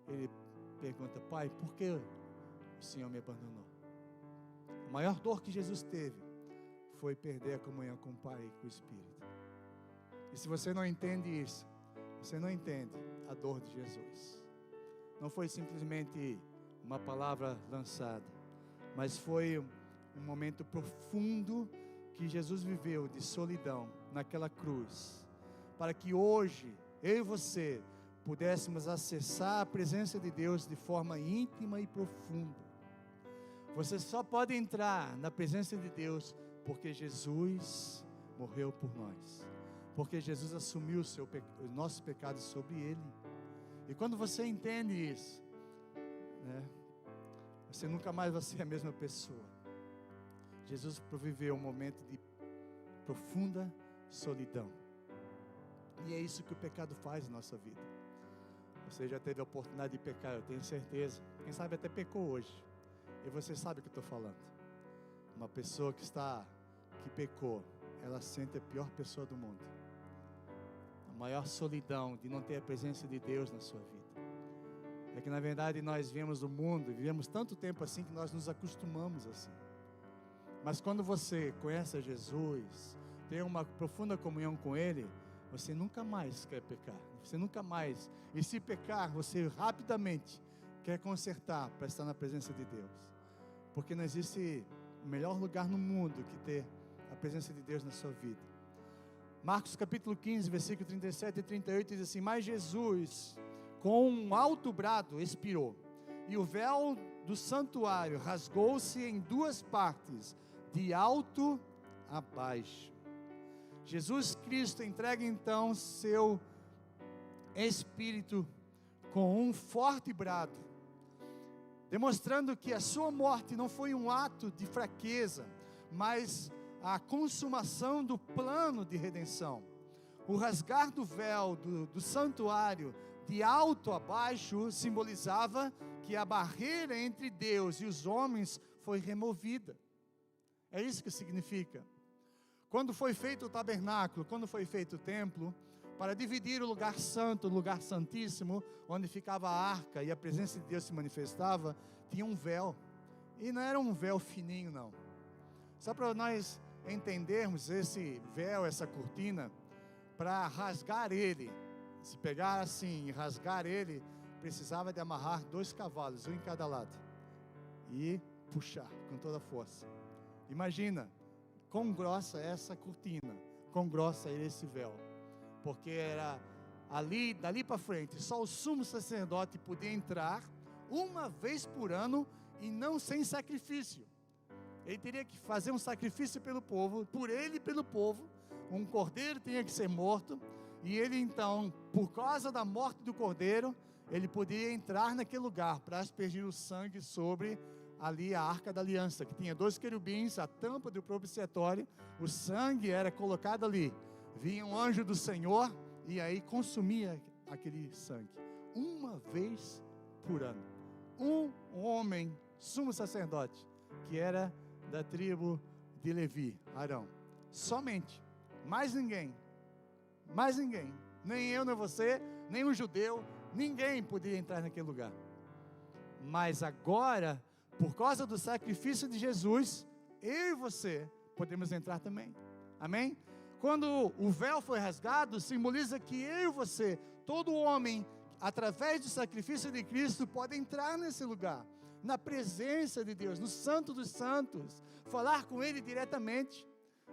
ele pergunta: Pai, por que o Senhor me abandonou? A maior dor que Jesus teve foi perder a comunhão com o Pai e com o Espírito. E se você não entende isso, você não entende a dor de Jesus. Não foi simplesmente uma palavra lançada, mas foi um momento profundo que Jesus viveu de solidão naquela cruz, para que hoje, eu e você, pudéssemos acessar a presença de Deus de forma íntima e profunda. Você só pode entrar na presença de Deus porque Jesus morreu por nós, porque Jesus assumiu os nossos pecados sobre Ele. E quando você entende isso, né, você nunca mais vai ser a mesma pessoa. Jesus viveu um momento de profunda solidão. E é isso que o pecado faz na nossa vida. Você já teve a oportunidade de pecar, eu tenho certeza. Quem sabe até pecou hoje. E você sabe o que eu estou falando. Uma pessoa que pecou, ela sente a pior pessoa do mundo. A maior solidão de não ter a presença de Deus na sua vida. É que na verdade nós vivemos o mundo, vivemos tanto tempo assim que nós nos acostumamos assim. Mas quando você conhece a Jesus, tem uma profunda comunhão com Ele, você nunca mais quer pecar. Você nunca mais. E se pecar, você rapidamente quer consertar para estar na presença de Deus. Porque não existe melhor lugar no mundo que ter a presença de Deus na sua vida. Marcos capítulo 15, versículo 37 e 38 diz assim: mas Jesus, com um alto brado, expirou, e o véu do santuário rasgou-se em duas partes, de alto a baixo. Jesus Cristo entrega então seu Espírito com um forte brado, demonstrando que a sua morte não foi um ato de fraqueza, mas a consumação do plano de redenção. O rasgar do véu do santuário de alto a baixo simbolizava que a barreira entre Deus e os homens foi removida. É isso que significa. Quando foi feito o tabernáculo, quando foi feito o templo, para dividir o lugar santo, o lugar santíssimo, onde ficava a arca e a presença de Deus se manifestava, tinha um véu. E não era um véu fininho, não. Só para nós entendermos esse véu, essa cortina, para rasgar ele, se pegar assim e rasgar ele, precisava de amarrar 2 cavalos, um em cada lado, e puxar com toda a força. Imagina quão grossa é essa cortina, quão grossa é esse véu, porque era ali, dali para frente, só o sumo sacerdote podia entrar uma vez por ano e não sem sacrifício. Ele teria que fazer um sacrifício pelo povo, por ele e pelo povo. Um cordeiro tinha que ser morto, e ele então, por causa da morte do cordeiro, ele podia entrar naquele lugar para aspergir o sangue sobre ali a arca da aliança, que tinha 2 querubins, a tampa do propiciatório. O sangue era colocado ali, vinha um anjo do Senhor e aí consumia aquele sangue, uma vez por ano. Um homem, sumo sacerdote, que era da tribo de Levi, Arão, somente, mais ninguém, nem eu, nem você, nem um judeu, ninguém podia entrar naquele lugar. Mas agora, por causa do sacrifício de Jesus, eu e você podemos entrar também, amém? Quando o véu foi rasgado, simboliza que eu e você, todo homem, através do sacrifício de Cristo, pode entrar nesse lugar, na presença de Deus, no Santo dos Santos, falar com Ele diretamente.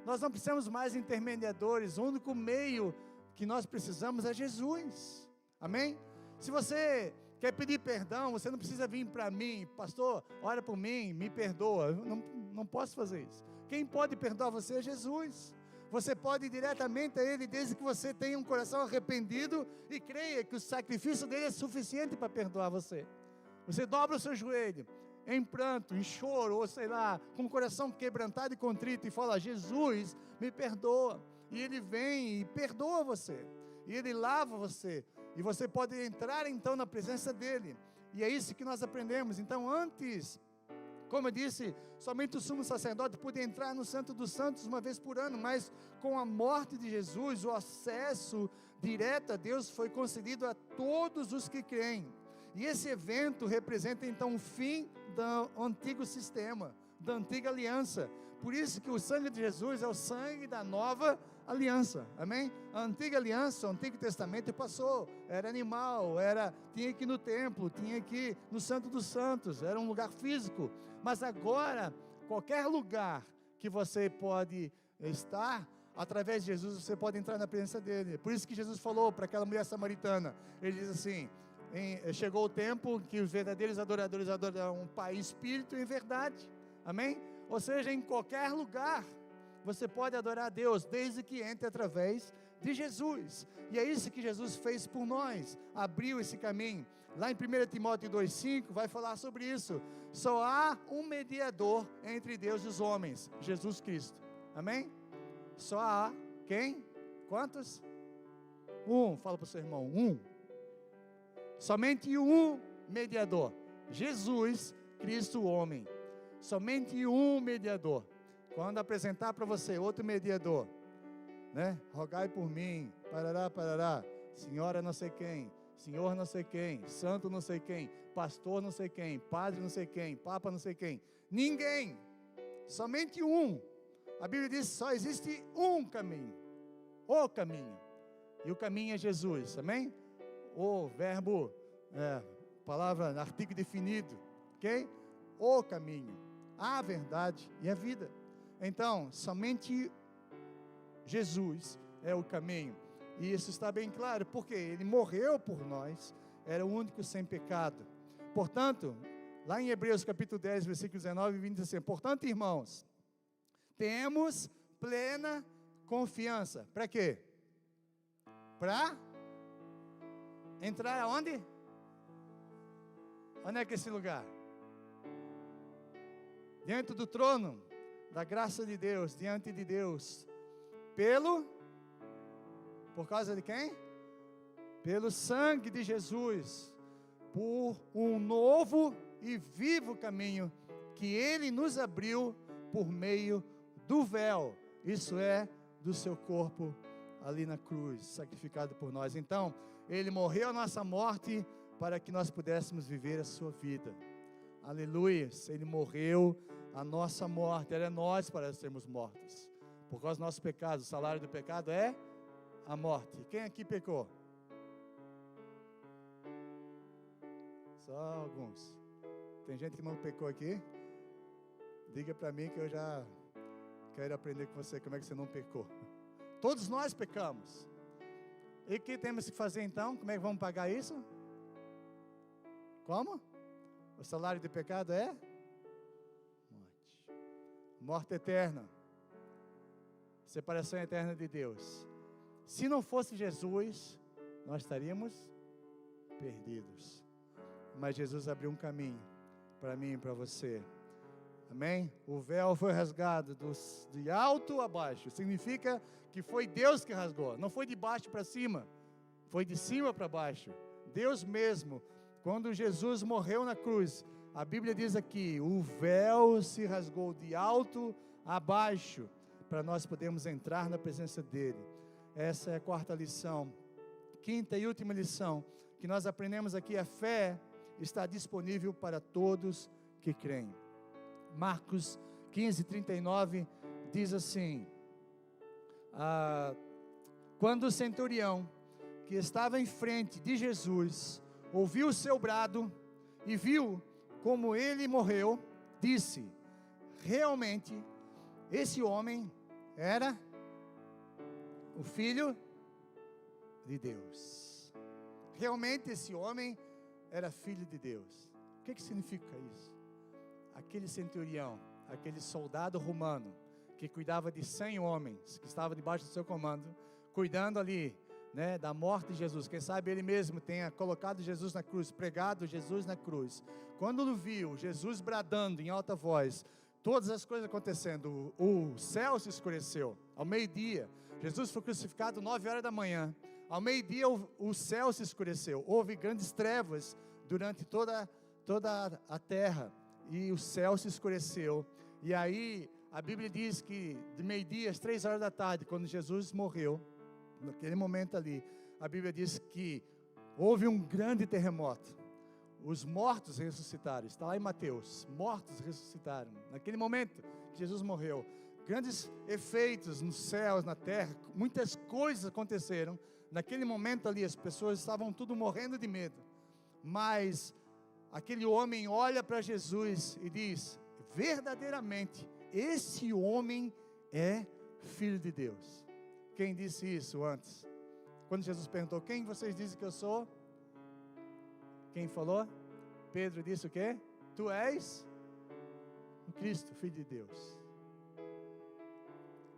Nós não precisamos mais intermediadores, o único meio que nós precisamos é Jesus, amém? Se você quer pedir perdão, você não precisa vir para mim, pastor, ora por mim, me perdoa. Eu não posso fazer isso. Quem pode perdoar você é Jesus. Você pode ir diretamente a Ele, desde que você tenha um coração arrependido e creia que o sacrifício dele é suficiente para perdoar você. Você dobra o seu joelho, em pranto, em choro, ou sei lá, com o coração quebrantado e contrito, e fala: Jesus, me perdoa. E Ele vem e perdoa você, e Ele lava você, e você pode entrar então na presença dEle. E é isso que nós aprendemos. Então, antes, como eu disse, somente o sumo sacerdote podia entrar no Santo dos Santos uma vez por ano, mas com a morte de Jesus, o acesso direto a Deus foi concedido a todos os que creem. E esse evento representa então o fim do antigo sistema, da antiga aliança. Por isso que o sangue de Jesus é o sangue da nova aliança, amém? A antiga aliança, o Antigo Testamento passou, era animal, tinha que ir no templo, tinha que ir no Santo dos Santos, era um lugar físico. Mas agora, qualquer lugar que você pode estar, através de Jesus, você pode entrar na presença dele. Por isso que Jesus falou para aquela mulher samaritana, ele diz assim: chegou o tempo que os verdadeiros adoradores adorarão o Pai em espírito e em verdade, amém? Ou seja, em qualquer lugar você pode adorar a Deus, desde que entre através de Jesus. E é isso que Jesus fez por nós, abriu esse caminho. Lá em 1 Timóteo 2,5 vai falar sobre isso. Só há um mediador entre Deus e os homens, Jesus Cristo, amém? Só há quem? Quantos? Fala para o seu irmão, somente um mediador, Jesus Cristo, o homem. Somente um mediador. Quando apresentar para você outro mediador, né? Rogai por mim, parará, senhora não sei quem, senhor não sei quem, santo não sei quem, pastor não sei quem, padre não sei quem, papa não sei quem, ninguém, somente um. A Bíblia diz que só existe um caminho, o caminho, e o caminho é Jesus, amém? O verbo, palavra, artigo definido, ok? O caminho, a verdade e a vida. Então, somente Jesus é o caminho, e isso está bem claro, porque Ele morreu por nós, era o único sem pecado. Portanto, lá em Hebreus capítulo 10, versículo 19 e 20, diz assim: portanto, irmãos, temos plena confiança. Para quê? Para entrar aonde? Onde é que é esse lugar? Diante do trono da graça de Deus, diante de Deus, por causa de quem? Pelo sangue de Jesus, por um novo e vivo caminho que Ele nos abriu por meio do véu, isso é, do seu corpo ali na cruz, sacrificado por nós. Então, Ele morreu a nossa morte para que nós pudéssemos viver a sua vida. Aleluia, Ele morreu a nossa morte, era nós para sermos mortos, por causa dos nossos pecados. O salário do pecado é a morte. Quem aqui pecou? Só alguns. Tem gente que não pecou aqui? Diga para mim que eu já quero aprender com você como é que você não pecou. Todos nós pecamos. E o que temos que fazer então? Como é que vamos pagar isso? Como? O salário do pecado é? Morte. Morte eterna. Separação eterna de Deus. Se não fosse Jesus, nós estaríamos perdidos. Mas Jesus abriu um caminho para mim e para você. Amém? O véu foi rasgado de alto a baixo. Significa que foi Deus que rasgou. Não foi de baixo para cima. Foi de cima para baixo. Deus mesmo. Quando Jesus morreu na cruz, a Bíblia diz aqui, o véu se rasgou de alto a baixo, para nós podermos entrar na presença dEle. Essa é a quarta lição. Quinta e última lição que nós aprendemos aqui, a fé está disponível para todos que creem. Marcos 15:39 diz assim, quando o centurião que estava em frente de Jesus ouviu o seu brado e viu como ele morreu, disse, realmente esse homem era o Filho de Deus. Realmente esse homem era filho de Deus. O que significa isso? Aquele centurião, aquele soldado romano, que cuidava de 100 homens, que estava debaixo do seu comando, cuidando ali, da morte de Jesus. Quem sabe ele mesmo tenha colocado Jesus na cruz, pregado Jesus na cruz. Quando ele viu Jesus bradando em alta voz, todas as coisas acontecendo, o céu se escureceu. Ao meio-dia, Jesus foi crucificado 9 horas da manhã. Ao meio-dia o céu se escureceu. Houve grandes trevas durante toda a terra. E o céu se escureceu. E aí a Bíblia diz que de meio-dia às 3 horas da tarde, quando Jesus morreu, naquele momento ali, a Bíblia diz que houve um grande terremoto. Os mortos ressuscitaram. Está lá em Mateus. Mortos ressuscitaram. Naquele momento que Jesus morreu, grandes efeitos nos céus, na terra, muitas coisas aconteceram. Naquele momento ali, as pessoas estavam tudo morrendo de medo. Mas aquele homem olha para Jesus e diz, verdadeiramente, esse homem é Filho de Deus. Quem disse isso antes? Quando Jesus perguntou, quem vocês dizem que eu sou? Quem falou? Pedro disse o quê? Tu és o Cristo, Filho de Deus.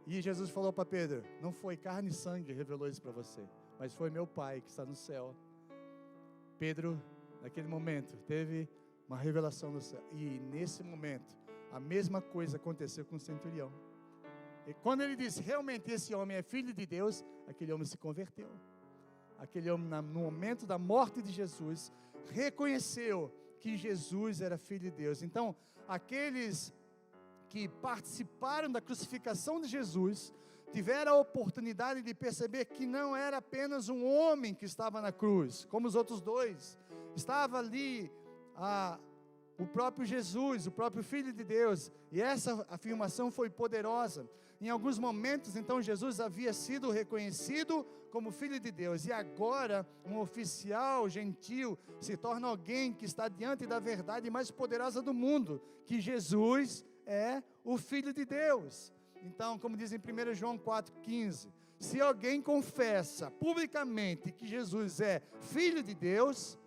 E Jesus falou para Pedro, não foi carne e sangue que revelou isso para você, mas foi meu Pai que está no céu. Pedro, naquele momento, teve uma revelação no céu. E nesse momento, a mesma coisa aconteceu com o centurião. E quando ele disse, realmente esse homem é Filho de Deus, aquele homem se converteu. Aquele homem, no momento da morte de Jesus, reconheceu que Jesus era Filho de Deus. Então, aqueles que participaram da crucificação de Jesus, tiveram a oportunidade de perceber que não era apenas um homem que estava na cruz, como os outros dois. Estava ali o próprio Jesus, o próprio Filho de Deus. E essa afirmação foi poderosa. Em alguns momentos, então, Jesus havia sido reconhecido como Filho de Deus. E agora, um oficial gentil se torna alguém que está diante da verdade mais poderosa do mundo, que Jesus é o Filho de Deus. Então, como diz em 1 João 4,15, se alguém confessa publicamente que Jesus é Filho de Deus,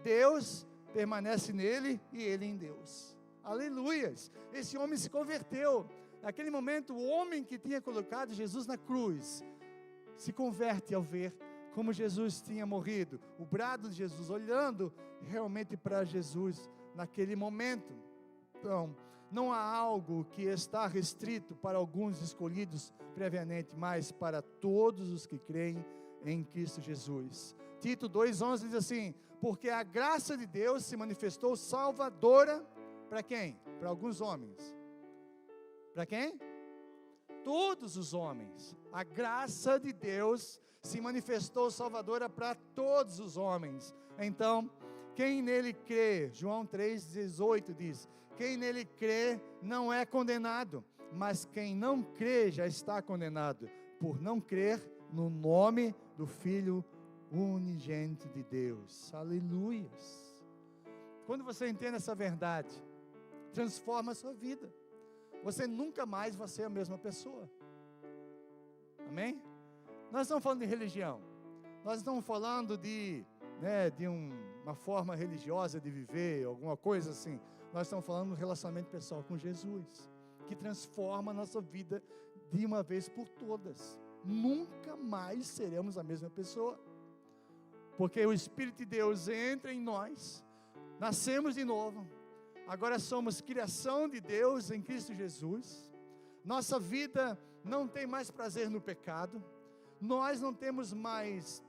Deus permanece nele e ele em Deus. Aleluias! Esse homem se converteu. Naquele momento, o homem que tinha colocado Jesus na cruz se converte ao ver como Jesus tinha morrido. O brado de Jesus, olhando realmente para Jesus naquele momento. Então, não há algo que está restrito para alguns escolhidos previamente, mas para todos os que creem em Cristo Jesus. Tito 2,11 diz assim: porque a graça de Deus se manifestou salvadora para quem? Para alguns homens. Para quem? Todos os homens. A graça de Deus se manifestou salvadora para todos os homens. Então, quem nele crê, João 3,18 diz: quem nele crê não é condenado, mas quem não crê já está condenado, por não crer no nome do Filho unigênito de Deus. Aleluias. Quando você entende essa verdade, transforma a sua vida. Você nunca mais vai ser a mesma pessoa. Amém? Nós estamos falando de religião. Nós estamos falando de uma forma religiosa de viver, alguma coisa assim. Nós estamos falando do relacionamento pessoal com Jesus, que transforma a nossa vida de uma vez por todas. Nunca mais seremos a mesma pessoa. Porque o Espírito de Deus entra em nós, nascemos de novo, agora somos criação de Deus em Cristo Jesus, nossa vida não tem mais prazer no pecado, nós não temos mais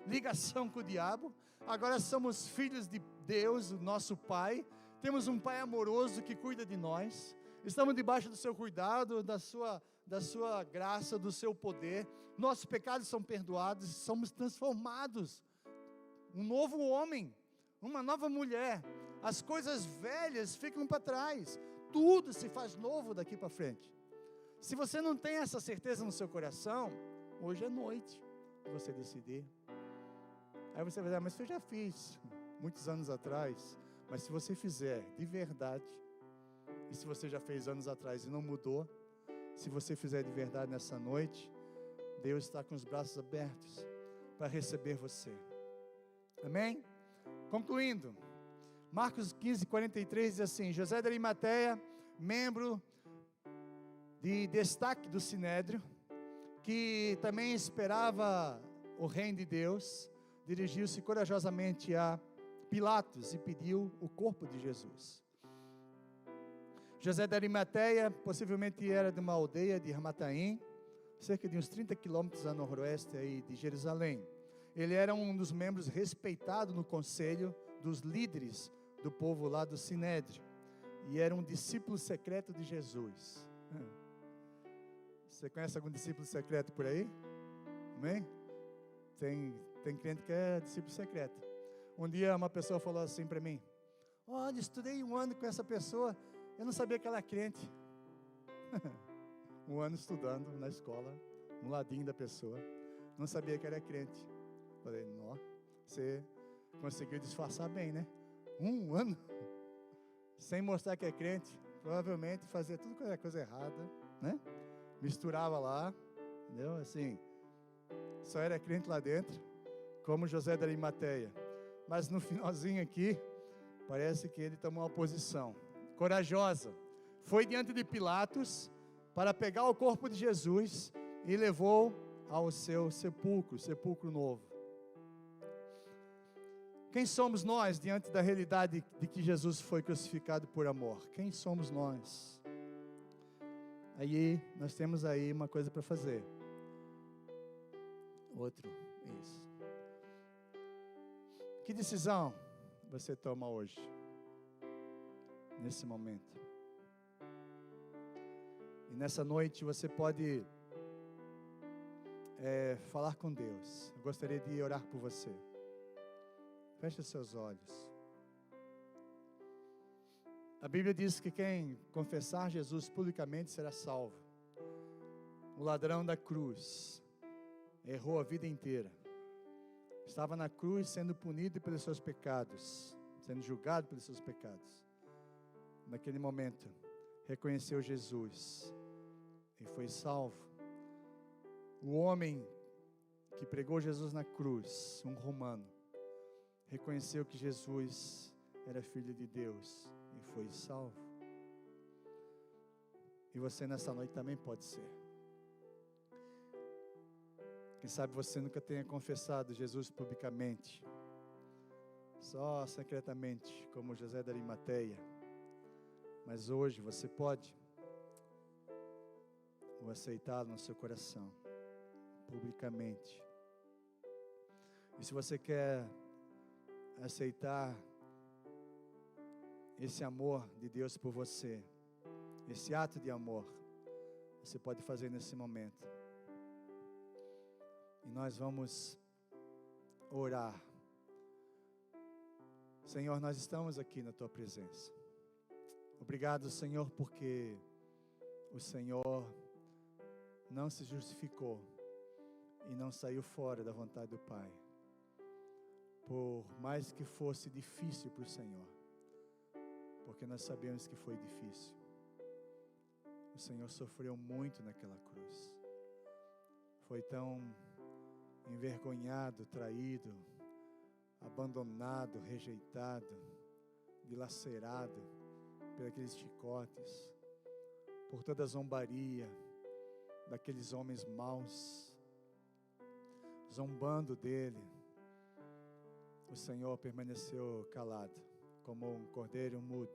ligação com o diabo, agora somos filhos de Deus, o nosso Pai, temos um Pai amoroso que cuida de nós, estamos debaixo do seu cuidado, da sua graça, do seu poder, nossos pecados são perdoados, somos transformados, um novo homem, uma nova mulher, as coisas velhas ficam para trás, tudo se faz novo daqui para frente. Se você não tem essa certeza no seu coração, hoje é noite de você decidir. Aí você vai dizer: mas eu já fiz muitos anos atrás. Mas se você fizer de verdade, e se você já fez anos atrás e não mudou, se você fizer de verdade nessa noite, Deus está com os braços abertos para receber você. Amém? Concluindo, Marcos 15:43 diz assim: José de Arimateia, membro de destaque do Sinédrio, que também esperava o reino de Deus, dirigiu-se corajosamente a Pilatos e pediu o corpo de Jesus. José de Arimateia possivelmente era de uma aldeia de Armataim, cerca de uns 30 quilômetros a noroeste aí de Jerusalém. Ele era um dos membros respeitados no conselho dos líderes do povo lá do Sinédrio, e era um discípulo secreto de Jesus. Você conhece algum discípulo secreto por aí? Amém? Tem crente que é discípulo secreto. Um dia uma pessoa falou assim para mim: olha, estudei um ano com essa pessoa, eu não sabia que ela é crente. Um ano estudando na escola, no ladinho da pessoa, não sabia que era crente. Falei: não, você conseguiu disfarçar bem, né? Um ano, sem mostrar que é crente, provavelmente fazia tudo que era coisa errada, né? Misturava lá, entendeu? Assim, só era crente lá dentro, como José de Arimateia. Mas no finalzinho aqui, parece que ele tomou uma posição corajosa. Foi diante de Pilatos para pegar o corpo de Jesus e levou ao seu sepulcro novo. Quem somos nós diante da realidade de que Jesus foi crucificado por amor? Quem somos nós? Aí, nós temos aí uma coisa para fazer. Isso. Que decisão você toma hoje? Nesse momento. E nessa noite você pode falar com Deus. Eu gostaria de orar por você. Feche os seus olhos. A Bíblia diz que quem confessar Jesus publicamente será salvo. O ladrão da cruz errou a vida inteira. Estava na cruz sendo punido pelos seus pecados, sendo julgado pelos seus pecados. Naquele momento, reconheceu Jesus e foi salvo. O homem que pregou Jesus na cruz, um romano, reconheceu que Jesus era filho de Deus e foi salvo. E você nessa noite também pode ser. Quem sabe você nunca tenha confessado Jesus publicamente, só secretamente, como José da Arimateia. Mas hoje você pode o aceitá-lo no seu coração, publicamente. E se você quer aceitar esse amor de Deus por você, esse ato de amor, você pode fazer nesse momento. E nós vamos orar. Senhor, nós estamos aqui na Tua presença. Obrigado, Senhor, porque o Senhor não se justificou e não saiu fora da vontade do Pai. Por mais que fosse difícil para o Senhor, porque nós sabemos que foi difícil. O Senhor sofreu muito naquela cruz. Foi tão envergonhado, traído, abandonado, rejeitado, dilacerado por aqueles chicotes, por toda a zombaria daqueles homens maus, zombando dele. O Senhor permaneceu calado, como um cordeiro mudo,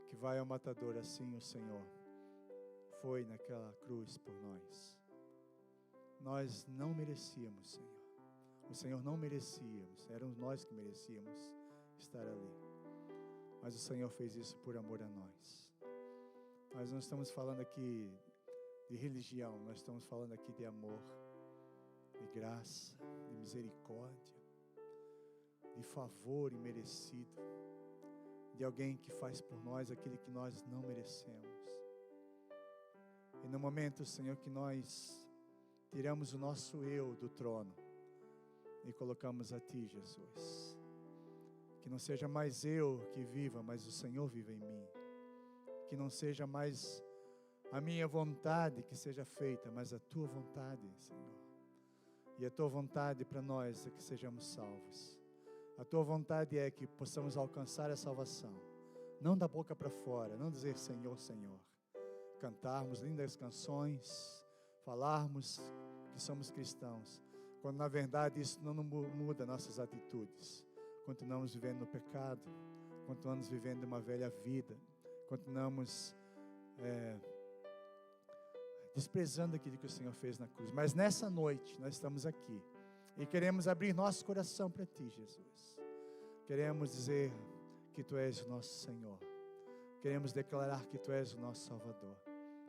que vai ao matador. Assim o Senhor foi naquela cruz por nós. Nós não merecíamos, Senhor. O Senhor não merecíamos, éramos nós que merecíamos estar ali. Mas o Senhor fez isso por amor a nós. Nós não estamos falando aqui de religião, nós estamos falando aqui de amor, de graça, de misericórdia, de favor imerecido, de alguém que faz por nós aquilo que nós não merecemos. E no momento, Senhor, que nós tiramos o nosso eu do trono e colocamos a Ti, Jesus. Que não seja mais eu que viva, mas o Senhor viva em mim. Que não seja mais a minha vontade que seja feita, mas a Tua vontade, Senhor. E a Tua vontade para nós é que sejamos salvos. A Tua vontade é que possamos alcançar a salvação. Não da boca para fora, não dizer Senhor, Senhor. Cantarmos lindas canções, falarmos que somos cristãos, quando na verdade isso não muda nossas atitudes. Continuamos vivendo no pecado, continuamos vivendo uma velha vida, continuamos desprezando aquilo que o Senhor fez na cruz. Mas nessa noite nós estamos aqui e queremos abrir nosso coração para Ti, Jesus. Queremos dizer que Tu és o nosso Senhor. Queremos declarar que Tu és o nosso Salvador.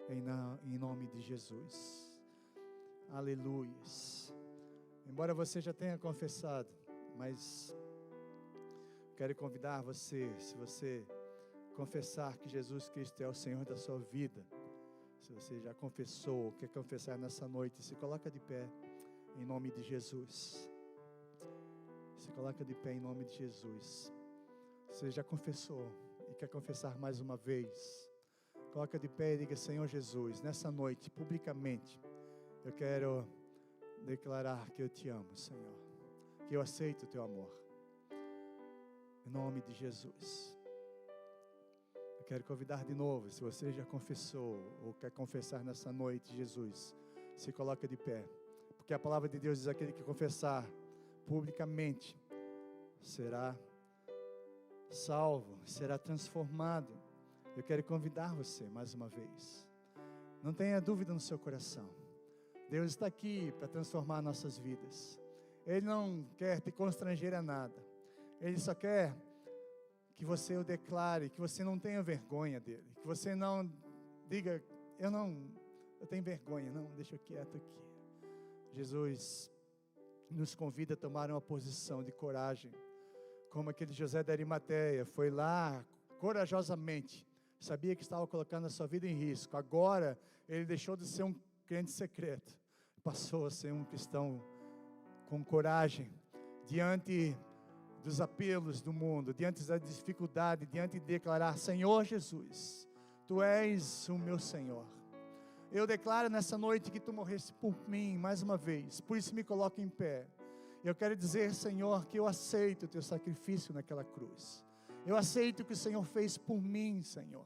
Em nome de Jesus. Aleluias. Embora você já tenha confessado, mas quero convidar você, se você confessar que Jesus Cristo é o Senhor da sua vida, se você já confessou, quer confessar nessa noite, se coloca de pé em nome de Jesus. Se coloca de pé em nome de Jesus. Você já confessou e quer confessar mais uma vez, coloca de pé e diga: Senhor Jesus, nessa noite, publicamente, eu quero declarar que eu Te amo, Senhor, que eu aceito o Teu amor, em nome de Jesus. Eu quero convidar de novo, se você já confessou ou quer confessar nessa noite, Jesus, se coloca de pé, porque a palavra de Deus diz: aquele que confessar publicamente será salvo, será transformado. Eu quero convidar você mais uma vez. Não tenha dúvida no seu coração. Deus está aqui para transformar nossas vidas. Ele não quer te constranger a nada. Ele só quer que você o declare, que você não tenha vergonha dele, que você não diga: eu tenho vergonha, não, deixa eu quieto aqui. Jesus nos convida a tomar uma posição de coragem, como aquele José da Arimateia foi lá corajosamente, sabia que estava colocando a sua vida em risco. Agora ele deixou de ser um crente secreto, passou a ser um cristão com coragem, diante dos apelos do mundo, diante da dificuldade, diante de declarar: Senhor Jesus, Tu és o meu Senhor. Eu declaro nessa noite que Tu morreste por mim mais uma vez, por isso me coloco em pé. Eu quero dizer, Senhor, que eu aceito o Teu sacrifício naquela cruz. Eu aceito o que o Senhor fez por mim, Senhor.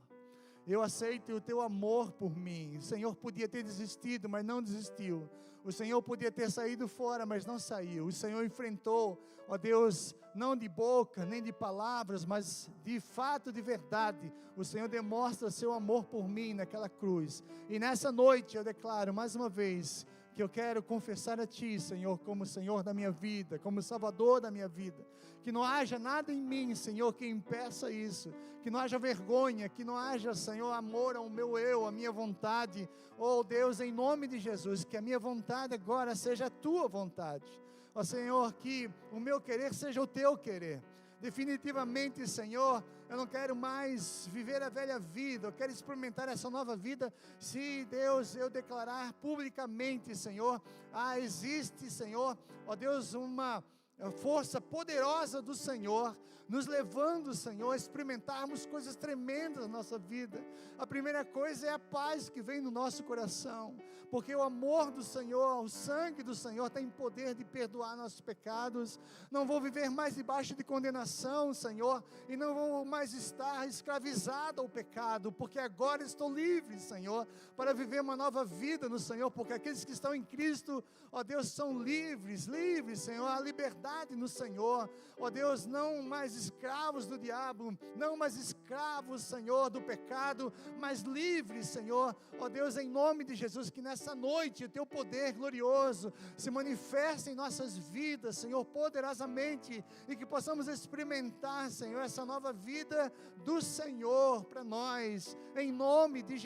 Eu aceito o teu amor por mim. O Senhor podia ter desistido, mas não desistiu. O Senhor podia ter saído fora, mas não saiu. O Senhor enfrentou, ó Deus, não de boca, nem de palavras, mas de fato, de verdade. O Senhor demonstra seu amor por mim naquela cruz. E nessa noite eu declaro mais uma vez que eu quero confessar a Ti, Senhor, como Senhor da minha vida, como Salvador da minha vida. Que não haja nada em mim, Senhor, que impeça isso. Que não haja vergonha, que não haja, Senhor, amor ao meu eu, à minha vontade. Oh Deus, em nome de Jesus, que a minha vontade agora seja a Tua vontade. Ó Senhor, que o meu querer seja o Teu querer. Definitivamente, Senhor, eu não quero mais viver a velha vida, eu quero experimentar essa nova vida, se Deus, eu declarar publicamente, Senhor, existe, Senhor, ó Deus, uma força poderosa do Senhor, nos levando, Senhor, a experimentarmos coisas tremendas na nossa vida. A primeira coisa é a paz que vem no nosso coração, porque o amor do Senhor, o sangue do Senhor tem poder de perdoar nossos pecados. Não vou viver mais debaixo de condenação, Senhor, e não vou mais estar escravizado ao pecado, porque agora estou livre, Senhor, para viver uma nova vida no Senhor, porque aqueles que estão em Cristo, ó Deus, são livres, Senhor, a liberdade no Senhor, ó Deus, não mais escravos do diabo, não mais escravos, Senhor, do pecado, mas livres, Senhor, ó Deus, em nome de Jesus, que nessa noite o Teu poder glorioso se manifeste em nossas vidas, Senhor, poderosamente, e que possamos experimentar, Senhor, essa nova vida do Senhor para nós, em nome de Jesus.